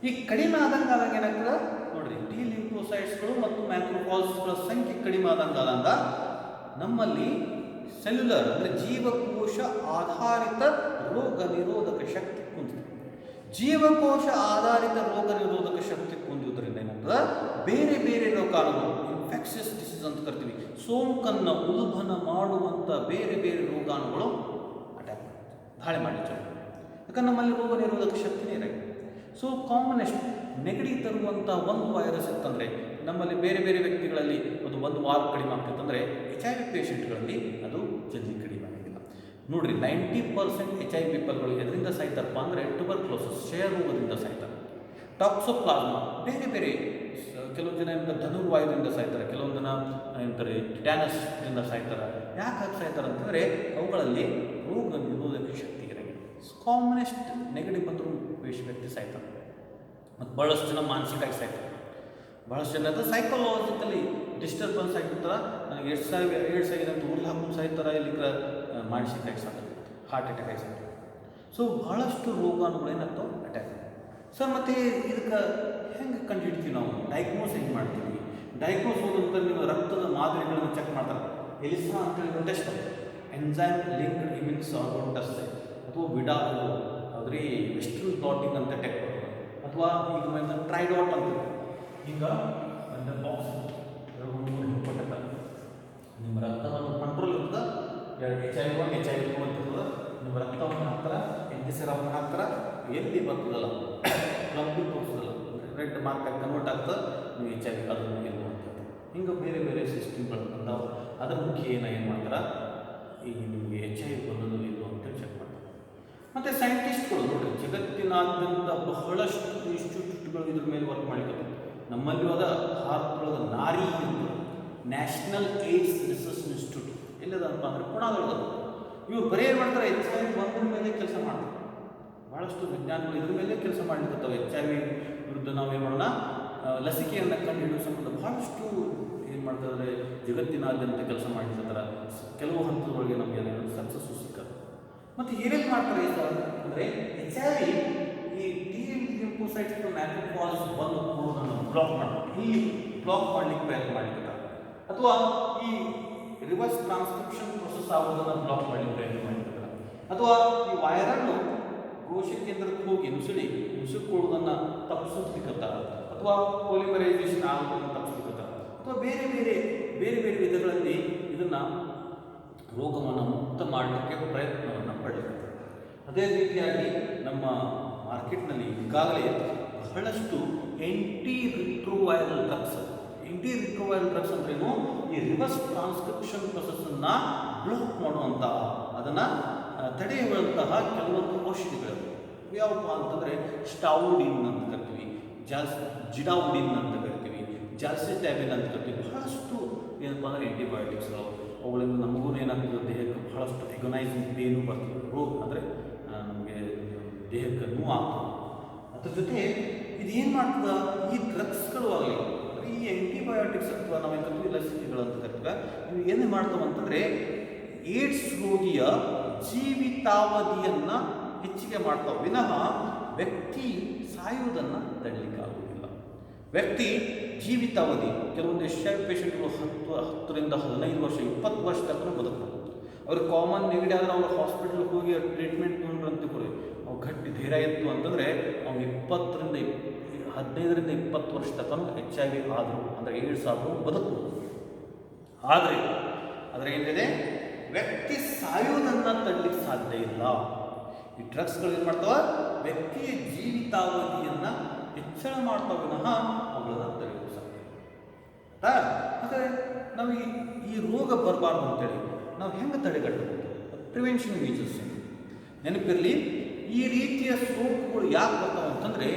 ಈ ಕಡಿಮೆ ಆದಂಗೆ ಏನಾಗ್ತದೆ ನೋಡ್ರಿ, ಟಿ ಲಿಂಫೋಸೈಟ್ಸ್ಗಳು ಮತ್ತು ಮ್ಯಾಕ್ರೋಫಾಗಸ್ಗಳ ಸಂಖ್ಯೆ ಕಡಿಮೆ ಆದಂಗ ನಮ್ಮಲ್ಲಿ ಸೆಲ್ಯುಲರ್ ಅಂದರೆ ಜೀವಕೋಶ ಆಧಾರಿತ ರೋಗ ನಿರೋಧಕ ಶಕ್ತಿ ಕುಂದಿದೆ. ಜೀವಕೋಶ ಆಧಾರಿತ ರೋಗ ನಿರೋಧಕ ಶಕ್ತಿ ಕುಂದುವುದರಿಂದ ಏನಾಗ್ತದೆ, ಬೇರೆ ಬೇರೆ ರೋಗಾಣುಗಳು ಇನ್ಫೆಕ್ಷಸ್ ಡಿಸೀಸ್ ಅಂತ ಕರಿತೀವಿ, ಸೋಂಕನ್ನು ಉಲ್ಬಣ ಮಾಡುವಂಥ ಬೇರೆ ಬೇರೆ ರೋಗಾಣುಗಳು ಅಟ್ಯಾಕ್ ಮಾಡ್ತವೆ, ದಾಳಿ ಮಾಡಿ ಯಾಕಂದ್ರೆ ನಮ್ಮಲ್ಲಿ ರೋಗ ನಿರೋಧಕ ಶಕ್ತಿನೇ ಇರಲ್ಲ. ಸೊ ಕಾಮನೆಸ್ಟ್ ನೆಗಡಿ ತರುವಂಥ ಒಂದು ವೈರಸ್ ಇತ್ತಂದರೆ ನಮ್ಮಲ್ಲಿ ಬೇರೆ ಬೇರೆ ವ್ಯಕ್ತಿಗಳಲ್ಲಿ ಅದು ಒಂದು ವಾರ ಕಡಿಮೆ ಆಗ್ತಿತ್ತಂದರೆ HIV ಪೇಷಂಟ್ಗಳಲ್ಲಿ ಅದು ಜಲ್ದಿ ಕಡಿಮೆ ಆಗಿಲ್ಲ. ನೋಡಿರಿ, 90% HIV ಪೀಪಲ್ಗಳು ಎದರಿಂದ ಸಾಯ್ತಾರಪ್ಪ ಅಂದರೆ ಟ್ಯೂಬರ್ಕ್ಲೋಸಿಸ್ ಕ್ಷಯರೋಗದಿಂದ ಸಾಯ್ತಾರೆ. ಟಾಕ್ಸೋಪ್ಲಾಸ್ಮಾ ಬೇರೆ ಬೇರೆ, ಕೆಲವೊಂದು ಜನ ಧನುರ್ವಾಯುದಿಂದ ಸಾಯ್ತಾರೆ, ಕೆಲವೊಂದು ಜನ ಏನಂತಾರೆ ಟಿಟ್ಯಾನಸ್ದಿಂದ ಸಾಯ್ತಾರೆ. ಯಾಕೆ ಹಾಕಿ ಸಾಯ್ತಾರೆ ಅಂತಂದರೆ ಅವುಗಳಲ್ಲಿ ರೋಗ ನಿರೋಧಕ ಶಕ್ತಿ ಇರಲ್ಲ. ಕಾಮನೆಸ್ಟ್ ನೆಗಡಿ ಬಂದರೂ ವ್ಯಕ್ತಿ ಸಾಯ್ತಾರೆ. ಮತ್ತು ಭಾಳಷ್ಟು ಜನ ಮಾನಸಿಕವಾಗಿ ಸಾಯ್ತಾರೆ. ಭಾಳಷ್ಟು ಜನ ಅದು ಸೈಕಾಲಜಿಕಲಿ ಡಿಸ್ಟರ್ಬೆನ್ಸ್ ಆಗಿರ್ತಾರೆ. ನನಗೆ ಎಷ್ಟು ಸಾವಿರ ಅಂತ ಊರ್ಲಿ ಹಾಕೊಂಡು ಸಾಯ್ತಾರೆ, ಇಲ್ಲಿ ಮಾನಸಿಕವಾಗಿ ಸಾಯ್ತಾರೆ, ಹಾರ್ಟ್ ಅಟ್ಯಾಕ್ ಆಗಿ ಸಾಯ್ತಾರೆ. ಸೊ ಭಾಳಷ್ಟು ರೋಗಾಣುಗಳು ಏನಾಗ್ತಾವೆ ಅಟ್ಯಾಕ್. ಸರ್ ಮತ್ತು ಇದಕ್ಕೆ ಹೆಂಗೆ ಕಂಡು ಹಿಡ್ತೀವಿ ನಾವು, ಡಯಾಗ್ನೋಸ್ ಹೆಂಗೆ ಮಾಡ್ತೀವಿ? ಡಯಾಗ್ನೋಸ್ ಹೋದಂತ ನೀವು ರಕ್ತದ ಮಾದರಿಗಳನ್ನು ಚೆಕ್ ಮಾಡ್ತಾರೆ. ಎಲಿಸಾ ಅಂತೇಳಿ test, enzyme linked immune ಸಾರ್ವರ್ test, ಅಥವಾ ವಿಡಾ ಅದ್ರಿ ವೆಸ್ಟ್ರನ್ ಬ್ಲಾಟಿಂಗ್ ಅಂತ ಟೆಕ್, ಅಥವಾ ಈಗ ಟ್ರೈಡಾಟ್ ಅಂತ ಈಗ ಒಂದು ಬಾಕ್ಸ್ ಕೊಟ್ಟಿರ್ತಾರೆ. ನಿಮ್ಮ ರಕ್ತವನ್ನು ಕಂಟ್ರೋಲ್ ಇರ್ತದೆ, HIV1 HIV2 ಅಂತಿರ್ತದೆ. ನಿಮ್ಮ ರಕ್ತವನ್ನು ಹಾಕ್ತಾರೆ, ಸಿರಪ್ನ ಹಾಕ್ತಾರೆ, ಎಲ್ಲಿ ಬರ್ತದಲ್ಲ ಕ್ಲಬ್ಬಿಗೆ ತೋರಿಸೋದಲ್ಲ, ರೆಡ್ ಮಾರ್ಕ್ ಆಗಿ ಕನ್ವರ್ಟ್ ಆಗ್ತದೆ, ನೀವು HIV ಅದನ್ನು ಎಲ್ಲಿ ಮಾಡ್ತಾರೆ. ಹಿಂಗೆ ಬೇರೆ ಬೇರೆ ಸಿಸ್ಟಮ್ಗಳು ಬಂದಾವೆ. ಅದ್ರ ಮುಖ್ಯ ಏನು ಮಾಡ್ತಾರೆ, ಈಗ ನಿಮಗೆ HIV ಬಂದದ್ದು ಇಲ್ಲ ಅಂತೇಳಿ ಚೆಕ್ ಮಾಡ್ತಾರೆ. ಮತ್ತು ಸೈಂಟಿಸ್ಟ್ಗಳು ನೋಡಿ, ಜಗತ್ತಿನಾದ್ಯಂತ ಬಹಳಷ್ಟು ಇನ್ಸ್ಟಿಟ್ಯೂಟ್ಗಳು ಇದ್ರ ಮೇಲೆ ವರ್ಕ್ ಮಾಡಲಿಕ್ಕೆ. ನಮ್ಮಲ್ಲಿ ಅದ ಭಾರತದೊಳಗೆ ನಾರಿ ನ್ಯಾಷನಲ್ ಏಡ್ಸ್ ರಿಸರ್ಚ್ ಇನ್ಸ್ಟಿಟ್ಯೂಟ್ ಎಲ್ಲದಪ್ಪ ಅಂದರೆ ಪುಣಾದೊಳಗೆ. ಇವ್ರು ಬರೀ ಏನು ಮಾಡ್ತಾರೆ, HIV ಬಂದ್ರ ಮೇಲೆ ಕೆಲಸ ಮಾಡ್ತಾರೆ. ಭಾಳಷ್ಟು ವಿಜ್ಞಾನಿಗಳು ಇದ್ರ ಮೇಲೆ ಕೆಲಸ ಮಾಡಲಿಕ್ಕತ್ತವೆ. HIV ವಿರುದ್ಧ ನಾವೇನು ಮಾಡೋಣ, ಲಸಿಕೆಯನ್ನು ಕಂಡು ಹಿಡಿಯೋ ಸಂಬಂಧ ಭಾಳಷ್ಟು ಏನು ಮಾಡ್ತಾರೆ, ಜಗತ್ತಿನಾದ್ಯಂತ ಕೆಲಸ ಮಾಡಿರ್ತಾರೆ. ಕೆಲವು ಹಂತದೊಳಗೆ ನಮಗೆ ಸಕ್ಸಸ್ಸು ಸಿಕ್ಕದು. ಮತ್ತು ಏನೇನು ಮಾಡ್ತಾರೆ ಅಂದರೆ HIV ಈ ಟಿ ಲಿಂಫೋಸೈಟ್ಸ್ ಮ್ಯಾಕ್ರೋಫಾಗಸ್ ಬಂದು ಕೂಡೋದನ್ನು ಬ್ಲಾಕ್ ಮಾಡ್ತಾರೆ, ಇಲ್ಲಿ ಬ್ಲಾಕ್ ಮಾಡಲಿಕ್ಕೆ ಪ್ರಯತ್ನ ಮಾಡಲಿಕ್ಕೆ, ಅಥವಾ ಈ ರಿವರ್ಸ್ ಟ್ರಾನ್ಸ್ಕ್ರಿಪ್ಷನ್ ಪ್ರೊಸೆಸ್ ಆಗೋದನ್ನು ಬ್ಲಾಕ್ ಮಾಡಲಿಕ್ಕೆ ಪ್ರಯತ್ನ ಮಾಡಿರ್ತಾರೆ, ಅಥವಾ ಈ ವೈರನ್ನು ಕೋಶ ಕೇಂದ್ರಕ್ಕೆ ಹೋಗಿ ನುಸುಕೊಳ್ಳೋದನ್ನು ತಪ್ಪಿಸಲಿಕ್ಕತ್ತಾರೆ, ಅಥವಾ ಪಾಲಿಮರೈಸೇಷನ್ ಆಗೋದನ್ನು ತಪ್ಪಿಸಲಿಕ್ಕತ್ತಾರೆ, ಅಥವಾ ಬೇರೆ ಬೇರೆ ಬೇರೆ ಬೇರೆ ವಿಧಗಳಲ್ಲಿ ಇದನ್ನು ರೋಗವನ್ನು ಮುಕ್ತ ಮಾಡಲಿಕ್ಕೆ ಪ್ರಯತ್ನವನ್ನು ಪಡಲಿಕ್ಕೆ. ಅದೇ ರೀತಿಯಾಗಿ ನಮ್ಮ ಮಾರ್ಕೆಟ್ನಲ್ಲಿ ಈಗಾಗಲೇ ಬಹಳಷ್ಟು ಆ್ಯಂಟಿ ರಿಟ್ರೋವೈರಲ್ ಡ್ರಗ್ಸ್. ಆ್ಯಂಟಿ ರಿಟ್ರೋವೈರಲ್ ಡ್ರಗ್ಸ್ ಅಂದ್ರೇನು, ಈ ರಿವರ್ಸ್ ಟ್ರಾನ್ಸ್ಕ್ರಿಪ್ಷನ್ ಪ್ರೊಸೆಸನ್ನು ಬ್ಲಾಕ್ ಮಾಡುವಂಥ, ಅದನ್ನು ತಡೆಯುವಂತಹ ಕೆಲವೊಂದು ಔಷಧಿಗಳು ಯಾವಪ್ಪ ಅಂತಂದರೆ ಸ್ಟಾವುಡಿನ್ ಅಂತ ಕರಿತೀವಿ, ಜಿಡಾವುಡಿನ್ ಅಂತ ಕರಿತೀವಿ, ಜಾಲ್ಸಿಟ್ಯಾಬಿನ್ ಅಂತ ಕರಿತೀವಿ. ಬಹಳಷ್ಟು ಏನಪ್ಪ ಅಂದರೆ ಆ್ಯಂಟಿಬಯೋಟಿಕ್ಸ್ಗಳು. ಅವುಗಳಿಂದ ನಮಗೂ ಏನಾಗ್ತದೆ, ದೇಹಕ್ಕೆ ಬಹಳಷ್ಟು ಎಗನೈಸಿಂಗ್ ಪೇನು ಬರ್ತದೆ, ರೋಗ ಅಂದರೆ ನಮಗೆ ದೇಹಕ್ಕೆ ನೋವು ಆಗ್ತದೆ. ಅದ್ರ ಜೊತೆ ಇದೇನು ಮಾಡ್ತದೆ, ಈ ಡ್ರಗ್ಸ್ಗಳು ಆಗಲಿ ಈ ಆ್ಯಂಟಿಬಯೋಟಿಕ್ಸ್ ಅಥವಾ ನಾವೇನು ಕರಿತೀವಿ ಲಸಿಕೆಗಳು ಅಂತ ಕರಿತೀವಿ, ಇವು ಏನು ಮಾಡ್ತವೆ ಅಂತಂದರೆ ಏಡ್ಸ್ ರೋಗಿಯ ಜೀವಿತಾವಧಿಯನ್ನು ಹೆಚ್ಚಿಗೆ ಮಾಡ್ತಾವೆ ವಿನಃ ವ್ಯಕ್ತಿ ಸಾಯುವುದನ್ನು ತಡೆಯಲಿಕ್ಕಾಗುವುದಿಲ್ಲ. ವ್ಯಕ್ತಿ ಜೀವಿತಾವಧಿ ಕೆಲವೊಂದು HIV ಪೇಷಂಟ್ಗಳು 10ರಿಂದ 15 ವರ್ಷ 20 ವರ್ಷ ತನಕ ಬದುಕ್ತಾರೆ. ಅವ್ರಿಗೆ ಕಾಮನ್ ನೆಗಡಿ ಆದರೆ ಅವ್ರು ಹಾಸ್ಪಿಟ್ಲಿಗೆ ಹೋಗಿ ಟ್ರೀಟ್ಮೆಂಟ್ ತೊಗೊಂಡ್ರು ಅಂತ ಕೊಡಿ, ಅವ್ರು ಗಟ್ಟಿ ಧೈರ್ಯ ಇತ್ತು ಅಂತಂದರೆ ಅವ್ನು 15ರಿಂದ 20 ವರ್ಷ ತನಕ HIV ಆದರೂ ಅಂದರೆ ಏಡ್ಸ್ ಆದರೂ ಬದುಕಬಹುದು. ಆದರೆ ಅದರ ಏನಿದೆ, ವ್ಯಕ್ತಿ ಸಾಯುವುದನ್ನು ತಡಲಿಕ್ಕೆ ಸಾಧ್ಯ ಇಲ್ಲ. ಈ ಡ್ರಗ್ಸ್ಗಳು ಏನು ಮಾಡ್ತಾವೆ, ವ್ಯಕ್ತಿಯ ಜೀವಿತಾವಧಿಯನ್ನು ಹೆಚ್ಚಳ ಮಾಡ್ತಾವೆ ವಿನಃ ಅವುಗಳನ್ನು ತಡೆಯಲು ಸಾಧ್ಯ. ಆದರೆ ನಾವು ಈ ರೋಗ ಬರಬಾರ್ದು ಅಂತೇಳಿ ನಾವು ಹೆಂಗೆ ತಡೆಗಟ್ಟಬಹುದು? ಪ್ರಿವೆನ್ಷನ್ ಮೀಜರ್ಸ್ ನೆನಪಿರಲಿ. ಈ ರೀತಿಯ ಸೋಂಕುಗಳು ಯಾಕೆ ಬರ್ತಾವೆ ಅಂತಂದರೆ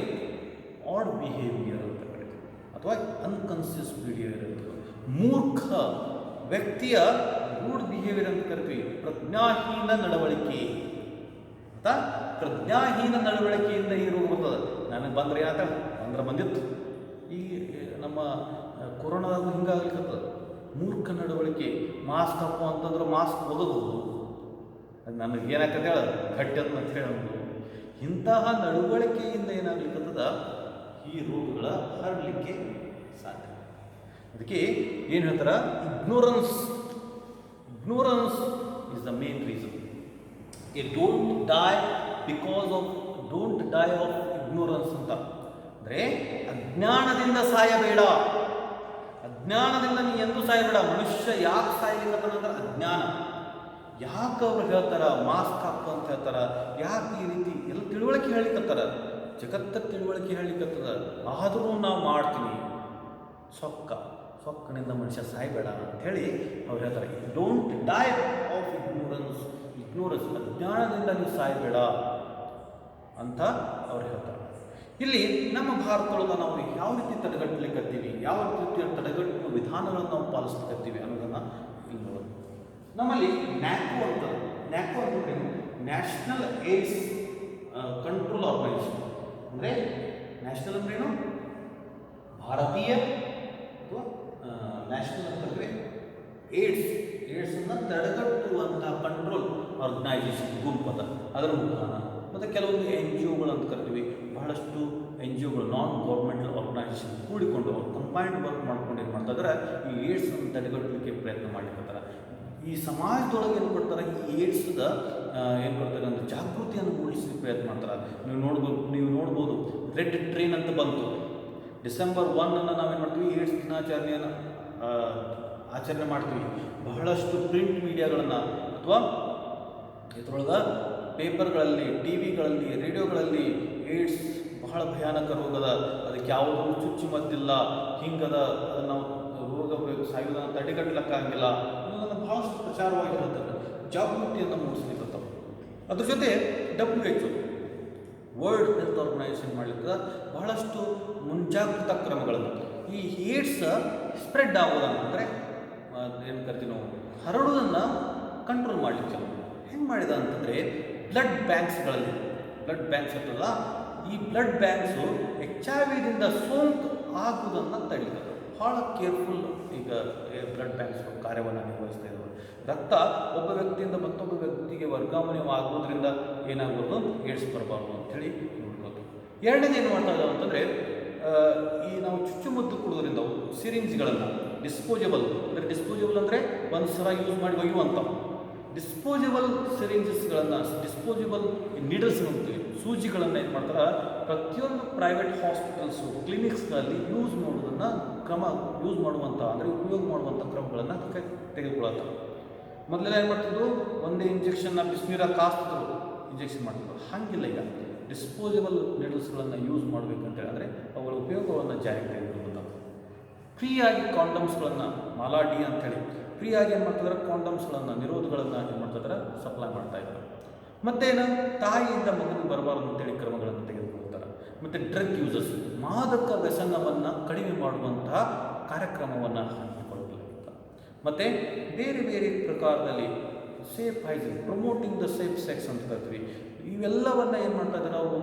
ಆಡ್ ಬಿಹೇವಿಯರ್ ಅಂತ ಕರೀತೀವಿ, ಅಥವಾ ಅನ್ಕಾನ್ಸಿಯಸ್ ಬಿಹೇವಿಯರ್ ಅಂತ, ಮೂರ್ಖ ವ್ಯಕ್ತಿಯ ರೂಡ್ ಬಿಹೇವಿಯರ್ ಅಂತ ಕರಿತೀವಿ. ಪ್ರಜ್ಞಾಹೀನ ನಡವಳಿಕೆ ಅಂತ, ಪ್ರಜ್ಞಾಹೀನ ನಡವಳಿಕೆಯಿಂದ ಈ ರೋಗ ಬರ್ತದೆ. ನನಗೆ ಬಂದ್ರೆ ಏನಾತ ಅಂದ್ರೆ ಬಂದಿತ್ತು. ಈ ನಮ್ಮ ಕೊರೋನಾದಾಗ ಹಿಂಗಾಗ್ಲಿಕ್ಕದ ಮೂರ್ಖ ನಡವಳಿಕೆ. ಮಾಸ್ಕ್ ಹಾಕೋ ಅಂತಂದ್ರೆ ಮಾಸ್ಕ್ ಒದಗೋದು, ಅದು ನನಗೆ ಏನಾಗ್ತದೆ ಹೇಳ ಗಟ್ಟಿ ಅಂತ ಹೇಳೋದು. ಇಂತಹ ನಡವಳಿಕೆಯಿಂದ ಏನಾಗ್ಲಿಕ್ಕದ ಈ ರೋಗಗಳ ಹರಡಲಿಕ್ಕೆ ಸಾಧ್ಯ. ಅದಕ್ಕೆ ಏನು ಹೇಳ್ತಾರೆ, ignorance is the main reason. Don't dye of ignorance ಅಂತ ಅಂದರೆ ಅಜ್ಞಾನದಿಂದ ಸಾಯಬೇಡ. ಅಜ್ಞಾನದಿಂದ ನೀ ಎಂದೂ ಸಾಯಬೇಡ. ಮನುಷ್ಯ ಯಾಕೆ ಸಾಯಲಿಕ್ಕಂದ್ರೆ ಅಜ್ಞಾನ. ಯಾಕೆ ಅವ್ರು ಹೇಳ್ತಾರ ಮಾಸ್ಕ್ ಹಾಕು ಅಂತ ಹೇಳ್ತಾರ, ಯಾಕೆ ಈ ರೀತಿ ಎಲ್ಲ ತಿಳುವಳಿಕೆ ಹೇಳಿಕತ್ತಾರ, ಜಗತ್ತ ತಿಳುವಳಿಕೆ ಹೇಳಿಕತ್ತದ. ಆದರೂ ನಾವು ಮಾಡ್ತೀವಿ. ಸೊಕ್ಕನಿಂದ ಮನುಷ್ಯ ಸಾಯಬೇಡ ಅಂಥೇಳಿ ಅವ್ರು ಹೇಳ್ತಾರೆ. ಡೋಂಟ್ ಡೈ ಆಫ್ ಇಗ್ನೋರೆನ್ಸ್ ಅಜ್ಞಾನದಿಂದ ನೀವು ಸಾಯಬೇಡ ಅಂತ ಅವ್ರು ಹೇಳ್ತಾರೆ. ಇಲ್ಲಿ ನಮ್ಮ ಭಾರತದೊಳಗೆ ನಾವು ಯಾವ ರೀತಿ ತಡೆಗಟ್ಟಲಿಕ್ಕತ್ತೀವಿ, ಯಾವ ರೀತಿಯ ತಡೆಗಟ್ಟುವ ವಿಧಾನಗಳನ್ನು ನಾವು ಪಾಲಿಸ್ಲಿಕ್ಕತ್ತೀವಿ ಅನ್ನೋದನ್ನು ಇಲ್ಲಿ ನೋಡೋದು. ನಮ್ಮಲ್ಲಿ ನ್ಯಾಕೋ ಅಂತಂದ್ರೆ ನ್ಯಾಷನಲ್ ಏಡ್ಸ್ ಕಂಟ್ರೋಲ್ ಆರ್ಗನೈಸೇಷನ್. ಅಂದರೆ ನ್ಯಾಷನಲ್ ಅಂದ್ರೇನು, ಭಾರತೀಯ ಅಥವಾ ನ್ಯಾಷನಲ್ ಅಂತಂದರೆ ಏಡ್ಸನ್ನು ತಡೆಗಟ್ಟುವಂಥ ಕಂಟ್ರೋಲ್ ಆರ್ಗನೈಸೇಷನ್ ಗುಂಪದ. ಅದರ ಮುಖಾನ ಮತ್ತು ಕೆಲವೊಂದು NGOಗಳು ಅಂತ ಕರಿತೀವಿ. ಬಹಳಷ್ಟು NGOಗಳು, ನಾನ್ ಗೌರ್ಮೆಂಟಲ್ ಆರ್ಗನೈಸೇಷನ್ ಕೂಡಿಕೊಂಡು ಅವ್ರು ಕಂಬೈನ್ಡ್ ವರ್ಕ್ ಮಾಡ್ಕೊಂಡು ಏನು ಮಾಡ್ತಾಯಿದ್ದಾರೆ, ಈ ಏಡ್ಸನ್ನು ತಡೆಗಟ್ಟಲಿಕ್ಕೆ ಪ್ರಯತ್ನ ಮಾಡ್ಲಿಕ್ಕತ್ತಾರೆ. ಈ ಸಮಾಜದೊಳಗೆ ಏನು ಮಾಡ್ತಾರೆ, ಈ ಏಡ್ಸ್ದ ಏನು ಮಾಡ್ತಾರೆ ಅಂದರೆ ಜಾಗೃತಿಯನ್ನು ಮೂಡಿಸಲಿಕ್ಕೆ ಪ್ರಯತ್ನ ಮಾಡ್ತಾರೆ. ನೀವು ನೋಡ್ಬೋದು ರೆಡ್ ಟ್ರೈನ್ ಅಂತ ಬಂತು. ಡಿಸೆಂಬರ್ 1 ನಾವೇನು ಮಾಡ್ತೀವಿ, ಏಡ್ಸ್ ದಿನಾಚರಣೆಯನ್ನು ಆಚರಣೆ ಮಾಡ್ತೀವಿ. ಬಹಳಷ್ಟು ಪ್ರಿಂಟ್ ಮೀಡಿಯಾಗಳನ್ನು ಅಥವಾ ಇದರೊಳಗೆ ಪೇಪರ್ಗಳಲ್ಲಿ, TVಗಳಲ್ಲಿ, ರೇಡಿಯೋಗಳಲ್ಲಿ ಏಡ್ಸ್ ಬಹಳ ಭಯಾನಕ ರೋಗದ, ಅದಕ್ಕೆ ಯಾವುದೂ ಚುಚ್ಚುಮದ್ದಿಲ್ಲ, ಹಿಂಗದ, ನಾವು ರೋಗ ಸಾಯುವುದನ್ನು ತಡೆಗಟ್ಟಲಿಕ್ಕಾಗಿಲ್ಲ ಅನ್ನೋದನ್ನು ಬಹಳಷ್ಟು ಪ್ರಚಾರವಾಗಿರುತ್ತದೆ. ಜಾಗೃತಿಯನ್ನು ಮೂಡಿಸ್ಲಿಕ್ಕೆ. ಅದ್ರ ಜೊತೆ WHO ವರ್ಲ್ಡ್ ಹೆಲ್ತ್ ಆರ್ಗನೈಸೇಷನ್ ಮಾಡಲಿಕ್ಕೆ ಬಹಳಷ್ಟು ಮುಂಜಾಗ್ರತಾ ಕ್ರಮಗಳನ್ನು, ಈ ಏಡ್ಸ್ ಸ್ಪ್ರೆಡ್ ಆಗೋದಂತಂದರೆ ಏನು ಕರಿತೀವಿ ನಾವು, ಹರಡುವುದನ್ನು ಕಂಟ್ರೋಲ್ ಮಾಡಲಿಕ್ಕೆ ಹೆಂಗೆ ಮಾಡಿದ ಅಂತಂದರೆ ಬ್ಲಡ್ ಬ್ಯಾಂಕ್ಸ್ ಇರ್ತದಲ್ಲ, ಈ ಬ್ಲಡ್ ಬ್ಯಾಂಕ್ಸು HIV ಸೋಂಕು ಆಗುವುದನ್ನು ತಡೀತದೆ. ಭಾಳ ಕೇರ್ಫುಲ್ ಈಗ ಬ್ಲಡ್ ಬ್ಯಾಂಕ್ಸ್ ಕಾರ್ಯವನ್ನು ನಿರ್ವಹಿಸ್ತಾ ಇದ್ದಾರೆ. ರಕ್ತ ಒಬ್ಬ ವ್ಯಕ್ತಿಯಿಂದ ಮತ್ತೊಬ್ಬ ವ್ಯಕ್ತಿಗೆ ವರ್ಗಾವಣೆ ಆಗೋದ್ರಿಂದ ಏನಾಗ್ಬೋದು, ಏಡ್ಸ್ ಬರಬಾರ್ದು ಅಂಥೇಳಿ ನೋಡ್ಬೋದು. ಎರಡನೇದು ಏನು ಮಾಡ್ತಾ ಇದ್ದಾವೆ ಅಂತಂದರೆ, ಈ ನಾವು ಚುಚ್ಚುಮದ್ದು ಕೊಡೋದ್ರಿಂದ ಸಿರಿಂಜ್ಗಳನ್ನು ಡಿಸ್ಪೋಸಬಲ್ ಅಂದರೆ ಒಂದು ಸಲ ಯೂಸ್ ಮಾಡಿ ಒಯ್ಯುವಂಥವು ಡಿಸ್ಪೋಸಬಲ್ ಸಿರಿಂಜಸ್ಗಳನ್ನು, ಡಿಸ್ಪೋಸಬಲ್ ನೀಡಲ್ಸ್ ಅಂತೀವಿ, ಸೂಜಿಗಳನ್ನು ಏನು ಮಾಡ್ತಾರೆ, ಪ್ರತಿಯೊಂದು ಪ್ರೈವೇಟ್ ಹಾಸ್ಪಿಟಲ್ಸು, ಕ್ಲಿನಿಕ್ಸ್ಗಳಲ್ಲಿ ಯೂಸ್ ಮಾಡುವಂಥ ಅಂದರೆ ಉಪಯೋಗ ಮಾಡುವಂಥ ಕ್ರಮಗಳನ್ನು ತೆಗೆದುಕೊಳ್ಳುತ್ತಾರೆ. ಮೊದಲೆಲ್ಲ ಏನು ಮಾಡ್ತಿದ್ರು, ಒಂದೇ ಇಂಜೆಕ್ಷನ್ನ ಬಿಸಿನೀರ ಕಾಸ್ತಿದ್ರು, ಇಂಜೆಕ್ಷನ್ ಮಾಡ್ತಿದ್ರು. ಹಾಗಿಲ್ಲ. ಈಗ ಡಿಸ್ಪೋಸಬಲ್ ನೀಡಲ್ಸ್ಗಳನ್ನು ಯೂಸ್ ಮಾಡಬೇಕಂತೇಳಿ ಅಂದರೆ ಅವುಗಳ ಉಪಯೋಗವನ್ನು ಜಾರಿಗೆ ತೆಗೆದುಕೊಳ್ಳುತ್ತಾರೆ. ಫ್ರೀಯಾಗಿ ಕಾಂಡಮ್ಸ್ಗಳನ್ನು, ಮಾಲಾಡಿ ಅಂಥೇಳಿ ಫ್ರೀಯಾಗಿ ಏನು ಮಾಡ್ತಿದ್ದಾರೆ, ಕಾಂಡಮ್ಸ್ಗಳನ್ನು, ನಿರೋಧಗಳನ್ನು ಏನು ಮಾಡ್ತಿದ್ದಾರೆ, ಸಪ್ಲೈ ಮಾಡ್ತಾಯಿದ್ದಾರೆ. ಮತ್ತೇನು, ತಾಯಿಯಿಂದ ಮಗುವಿಗೆ ಬರಬಾರ್ದು ಅಂತೇಳಿ ಕ್ರಮಗಳನ್ನು ತೆಗೆದುಕೊಳ್ತಾರೆ. ಮತ್ತು ಡ್ರಗ್ ಯೂಸರ್ಸ್, ಮಾದಕ ವ್ಯಸನವನ್ನು ಕಡಿಮೆ ಮಾಡುವಂತಹ ಕಾರ್ಯಕ್ರಮವನ್ನು ಹಾಕಿಕೊಳ್ಳಲಾಗುತ್ತೆ. ಮತ್ತು ಬೇರೆ ಬೇರೆ ಪ್ರಕಾರದಲ್ಲಿ safe hygiene, promoting the safe sex ಅಂತ ಕರಿತೀವಿ. ಇವೆಲ್ಲವನ್ನು ಏನು ಮಾಡ್ತಾ ಇದ್ದಾರೆ, ಅವರು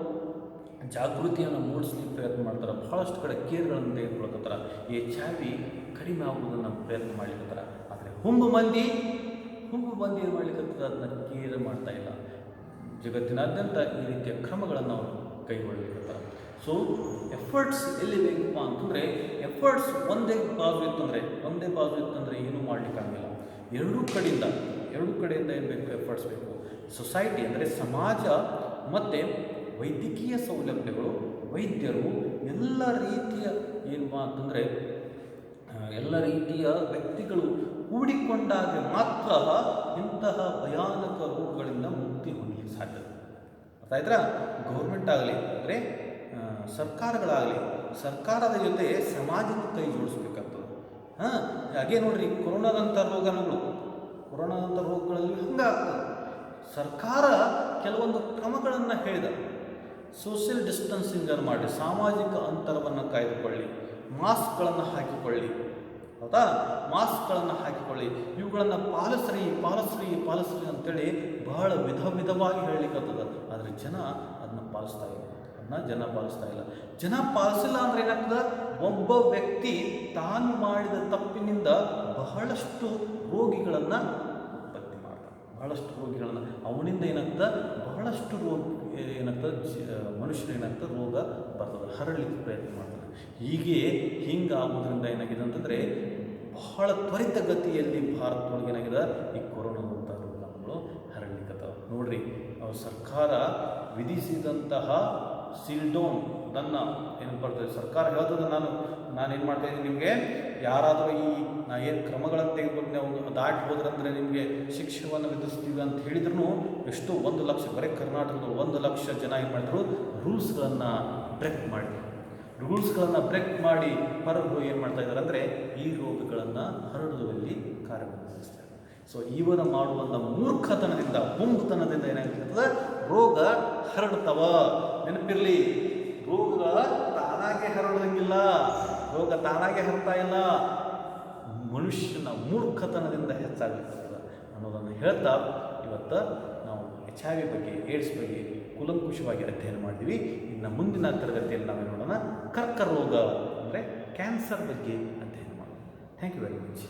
ಜಾಗೃತಿಯನ್ನು ಮೂಡಿಸ್ಲಿಕ್ಕೆ ಪ್ರಯತ್ನ ಮಾಡ್ತಾರೆ. ಬಹಳಷ್ಟು ಕಡೆ ಕೇರ್ಗಳನ್ನು ತೆಗೆದುಕೊಳ್ತಾರೆ. HIV ಕಡಿಮೆ ಆಗುವುದನ್ನು ಪ್ರಯತ್ನ ಮಾಡ್ಲಿಕ್ಕತ್ತಾರೆ. ಆದರೆ ಹುಂಬು ಮಂದಿ ಏನು ಮಾಡ್ಲಿಕ್ಕತ್ತದ, ಅದನ್ನ ಕೇರ್ ಮಾಡ್ತಾ ಇಲ್ಲ. ಜಗತ್ತಿನಾದ್ಯಂತ ಈ ರೀತಿಯ ಕ್ರಮಗಳನ್ನು ಅವರು ಕೈಗೊಳ್ಳಲಿಕ್ಕತ್ತಾರೆ. ಸೊ ಎಫರ್ಟ್ಸ್ ಎಲ್ಲಿ ಬೇಕಪ್ಪ ಅಂತಂದರೆ, ಎಫರ್ಟ್ಸ್ ಒಂದೇ ಬಾಜು ಇತ್ತಂದರೆ ಏನೂ ಮಾಡಲಿಕ್ಕಾಗಲ್ಲ. ಎರಡೂ ಕಡೆಯಿಂದ ಏನು ಬೇಕು, ಎಫರ್ಟ್ಸ್ ಬೇಕು. ಸೊಸೈಟಿ ಅಂದರೆ ಸಮಾಜ ಮತ್ತು ವೈದ್ಯಕೀಯ ಸೌಲಭ್ಯಗಳು, ವೈದ್ಯರು, ಎಲ್ಲ ರೀತಿಯ ಎಲ್ಲ ರೀತಿಯ ವ್ಯಕ್ತಿಗಳು ಕೂಡಿಕೊಂಡಾಗ ಮಾತ್ರ ಇಂತಹ ಭಯಾನಕ ರೋಗಗಳಿಂದ ಮುಕ್ತಿ ಹೊಂದಲಿಕ್ಕೆ ಸಾಧ್ಯ. ಅರ್ಥ ಆಯ್ತಾ? ಗೌರ್ಮೆಂಟ್ ಆಗಲಿ ಅಂದರೆ ಸರ್ಕಾರಗಳಾಗಲಿ ಸರ್ಕಾರದ ಜೊತೆ ಸಮಾಜದ ಕೈ ಜೋಡಿಸ್ಬೇಕಾಗ್ತದೆ. ಹಾಗೆ ನೋಡ್ರಿ, ಕೊರೋನಾದಂಥ ರೋಗಗಳಲ್ಲಿ ಹಂಗಾಗ್ತದೆ. ಸರ್ಕಾರ ಕೆಲವೊಂದು ಕ್ರಮಗಳನ್ನು ಹೇಳಿದ. ಸೋಷಿಯಲ್ ಡಿಸ್ಟೆನ್ಸಿಂಗನ್ನು ಮಾಡಿ, ಸಾಮಾಜಿಕ ಅಂತರವನ್ನು ಕಾಯ್ದುಕೊಳ್ಳಿ, ಮಾಸ್ಕ್ಗಳನ್ನು ಹಾಕಿಕೊಳ್ಳಿ, ಹೌದಾ, ಮಾಸ್ಕ್ಗಳನ್ನು ಹಾಕಿಕೊಳ್ಳಿ, ಇವುಗಳನ್ನು ಪಾಲಿಸ್ರಿ ಅಂತೇಳಿ ಬಹಳ ವಿಧವಾಗಿ ಹೇಳಲಿಕ್ಕತ್ತದ. ಆದರೆ ಜನ ಅದನ್ನ ಪಾಲಿಸ್ತಾ ಇಲ್ಲ. ಜನ ಪಾಲಿಸಿಲ್ಲ ಅಂದರೆ ಏನಾಗ್ತದೆ, ಒಬ್ಬ ವ್ಯಕ್ತಿ ತಾನು ಮಾಡಿದ ತಪ್ಪಿನಿಂದ ಬಹಳಷ್ಟು ರೋಗಿಗಳನ್ನು ಉತ್ಪತ್ತಿ ಮಾಡ್ತಾನೆ. ಅವನಿಂದ ಏನಾಗ್ತದೆ, ಬಹಳಷ್ಟು ಮನುಷ್ಯರು ರೋಗ ಬರ್ತದೆ, ಹರಡಲಿಕ್ಕೆ ಪ್ರಯತ್ನ ಮಾಡ್ತಾನೆ. ಹಿಂಗಾಗೋದ್ರಿಂದ ಏನಾಗಿದೆ ಅಂತಂದರೆ, ಬಹಳ ತ್ವರಿತಗತಿಯಲ್ಲಿ ಭಾರತದೊಳಗೆ ಏನಾಗಿದೆ, ಈ ಕೊರೋನಾದಂಥ ರೋಗಗಳು ಹರಡಲಿಕ್ಕತ್ತವೆ. ನೋಡ್ರಿ, ಸರ್ಕಾರ ವಿಧಿಸಿದಂತಹ ಸೀಲ್ಡೌನ್ ಏನು ಬರ್ತದೆ, ಸರ್ಕಾರ ಹೇಳ್ತದೆ, ನಾನೇನು ಮಾಡ್ತಾಯಿದ್ದೀನಿ, ನಿಮಗೆ ಯಾರಾದರೂ ನಾ ಏನು ಕ್ರಮಗಳನ್ನು ತೆಗೆದುಕೊಂಡು ನಾವು ದಾಟಿ ಹೋದ್ರಂದರೆ ನಿಮಗೆ ಶಿಕ್ಷೆಯನ್ನು ವಿಧಿಸ್ತೀವಿ ಅಂತ ಹೇಳಿದ್ರು ಎಷ್ಟೋ 1 ಲಕ್ಷ, ಬರೀ ಕರ್ನಾಟಕದ 1 ಲಕ್ಷ ಜನ ಏನು ಮಾಡಿದ್ರು, ರೂಲ್ಸ್ಗಳನ್ನು ಬ್ರೇಕ್ ಮಾಡಿ ಹೊರಗು ಏನು ಮಾಡ್ತಾ ಇದ್ದಾರೆ ಅಂದರೆ, ಈ ರೋಗಗಳನ್ನು ಹರಡುವಲ್ಲಿ ಕಾರ್ಯನಿರ್ವಹಿಸ್ತಾರೆ. ಸೊ ಇವರ ಮಾಡುವಂಥ ಮೂರ್ಖತನದಿಂದ, ಗುಂಪುತನದಿಂದ ಏನಾಗ್ತದೆ, ರೋಗ ಹರಡ್ತವ. ನೆನಪಿರಲಿ, ರೋಗ ತಾನಾಗೆ ಹರಡೋದಂಗಿಲ್ಲ, ರೋಗ ತಾನಾಗೆ ಹರಡ್ತಾ ಇಲ್ಲ, ಮನುಷ್ಯನ ಮೂರ್ಖತನದಿಂದ ಹೆಚ್ಚಾಗ್ಲಿರ್ತದೆ ಅನ್ನೋದನ್ನು ಹೇಳ್ತಾ ಇವತ್ತು ನಾವು HIV ಬಗ್ಗೆ, ಏಡ್ಸ್ ಬಗ್ಗೆ ಕೂಲಂಕುಷವಾಗಿ ಅಧ್ಯಯನ ಮಾಡಿದ್ವಿ. ಇನ್ನು ಮುಂದಿನ ತರಗತಿಯಲ್ಲಿ ನಾವೇನು ನೋಡೋಣ, ಕರ್ಕರೋಗ ಅಂದರೆ ಕ್ಯಾನ್ಸರ್ ಬಗ್ಗೆ ಅಧ್ಯಯನ ಮಾಡೋಣ. Thank you very much.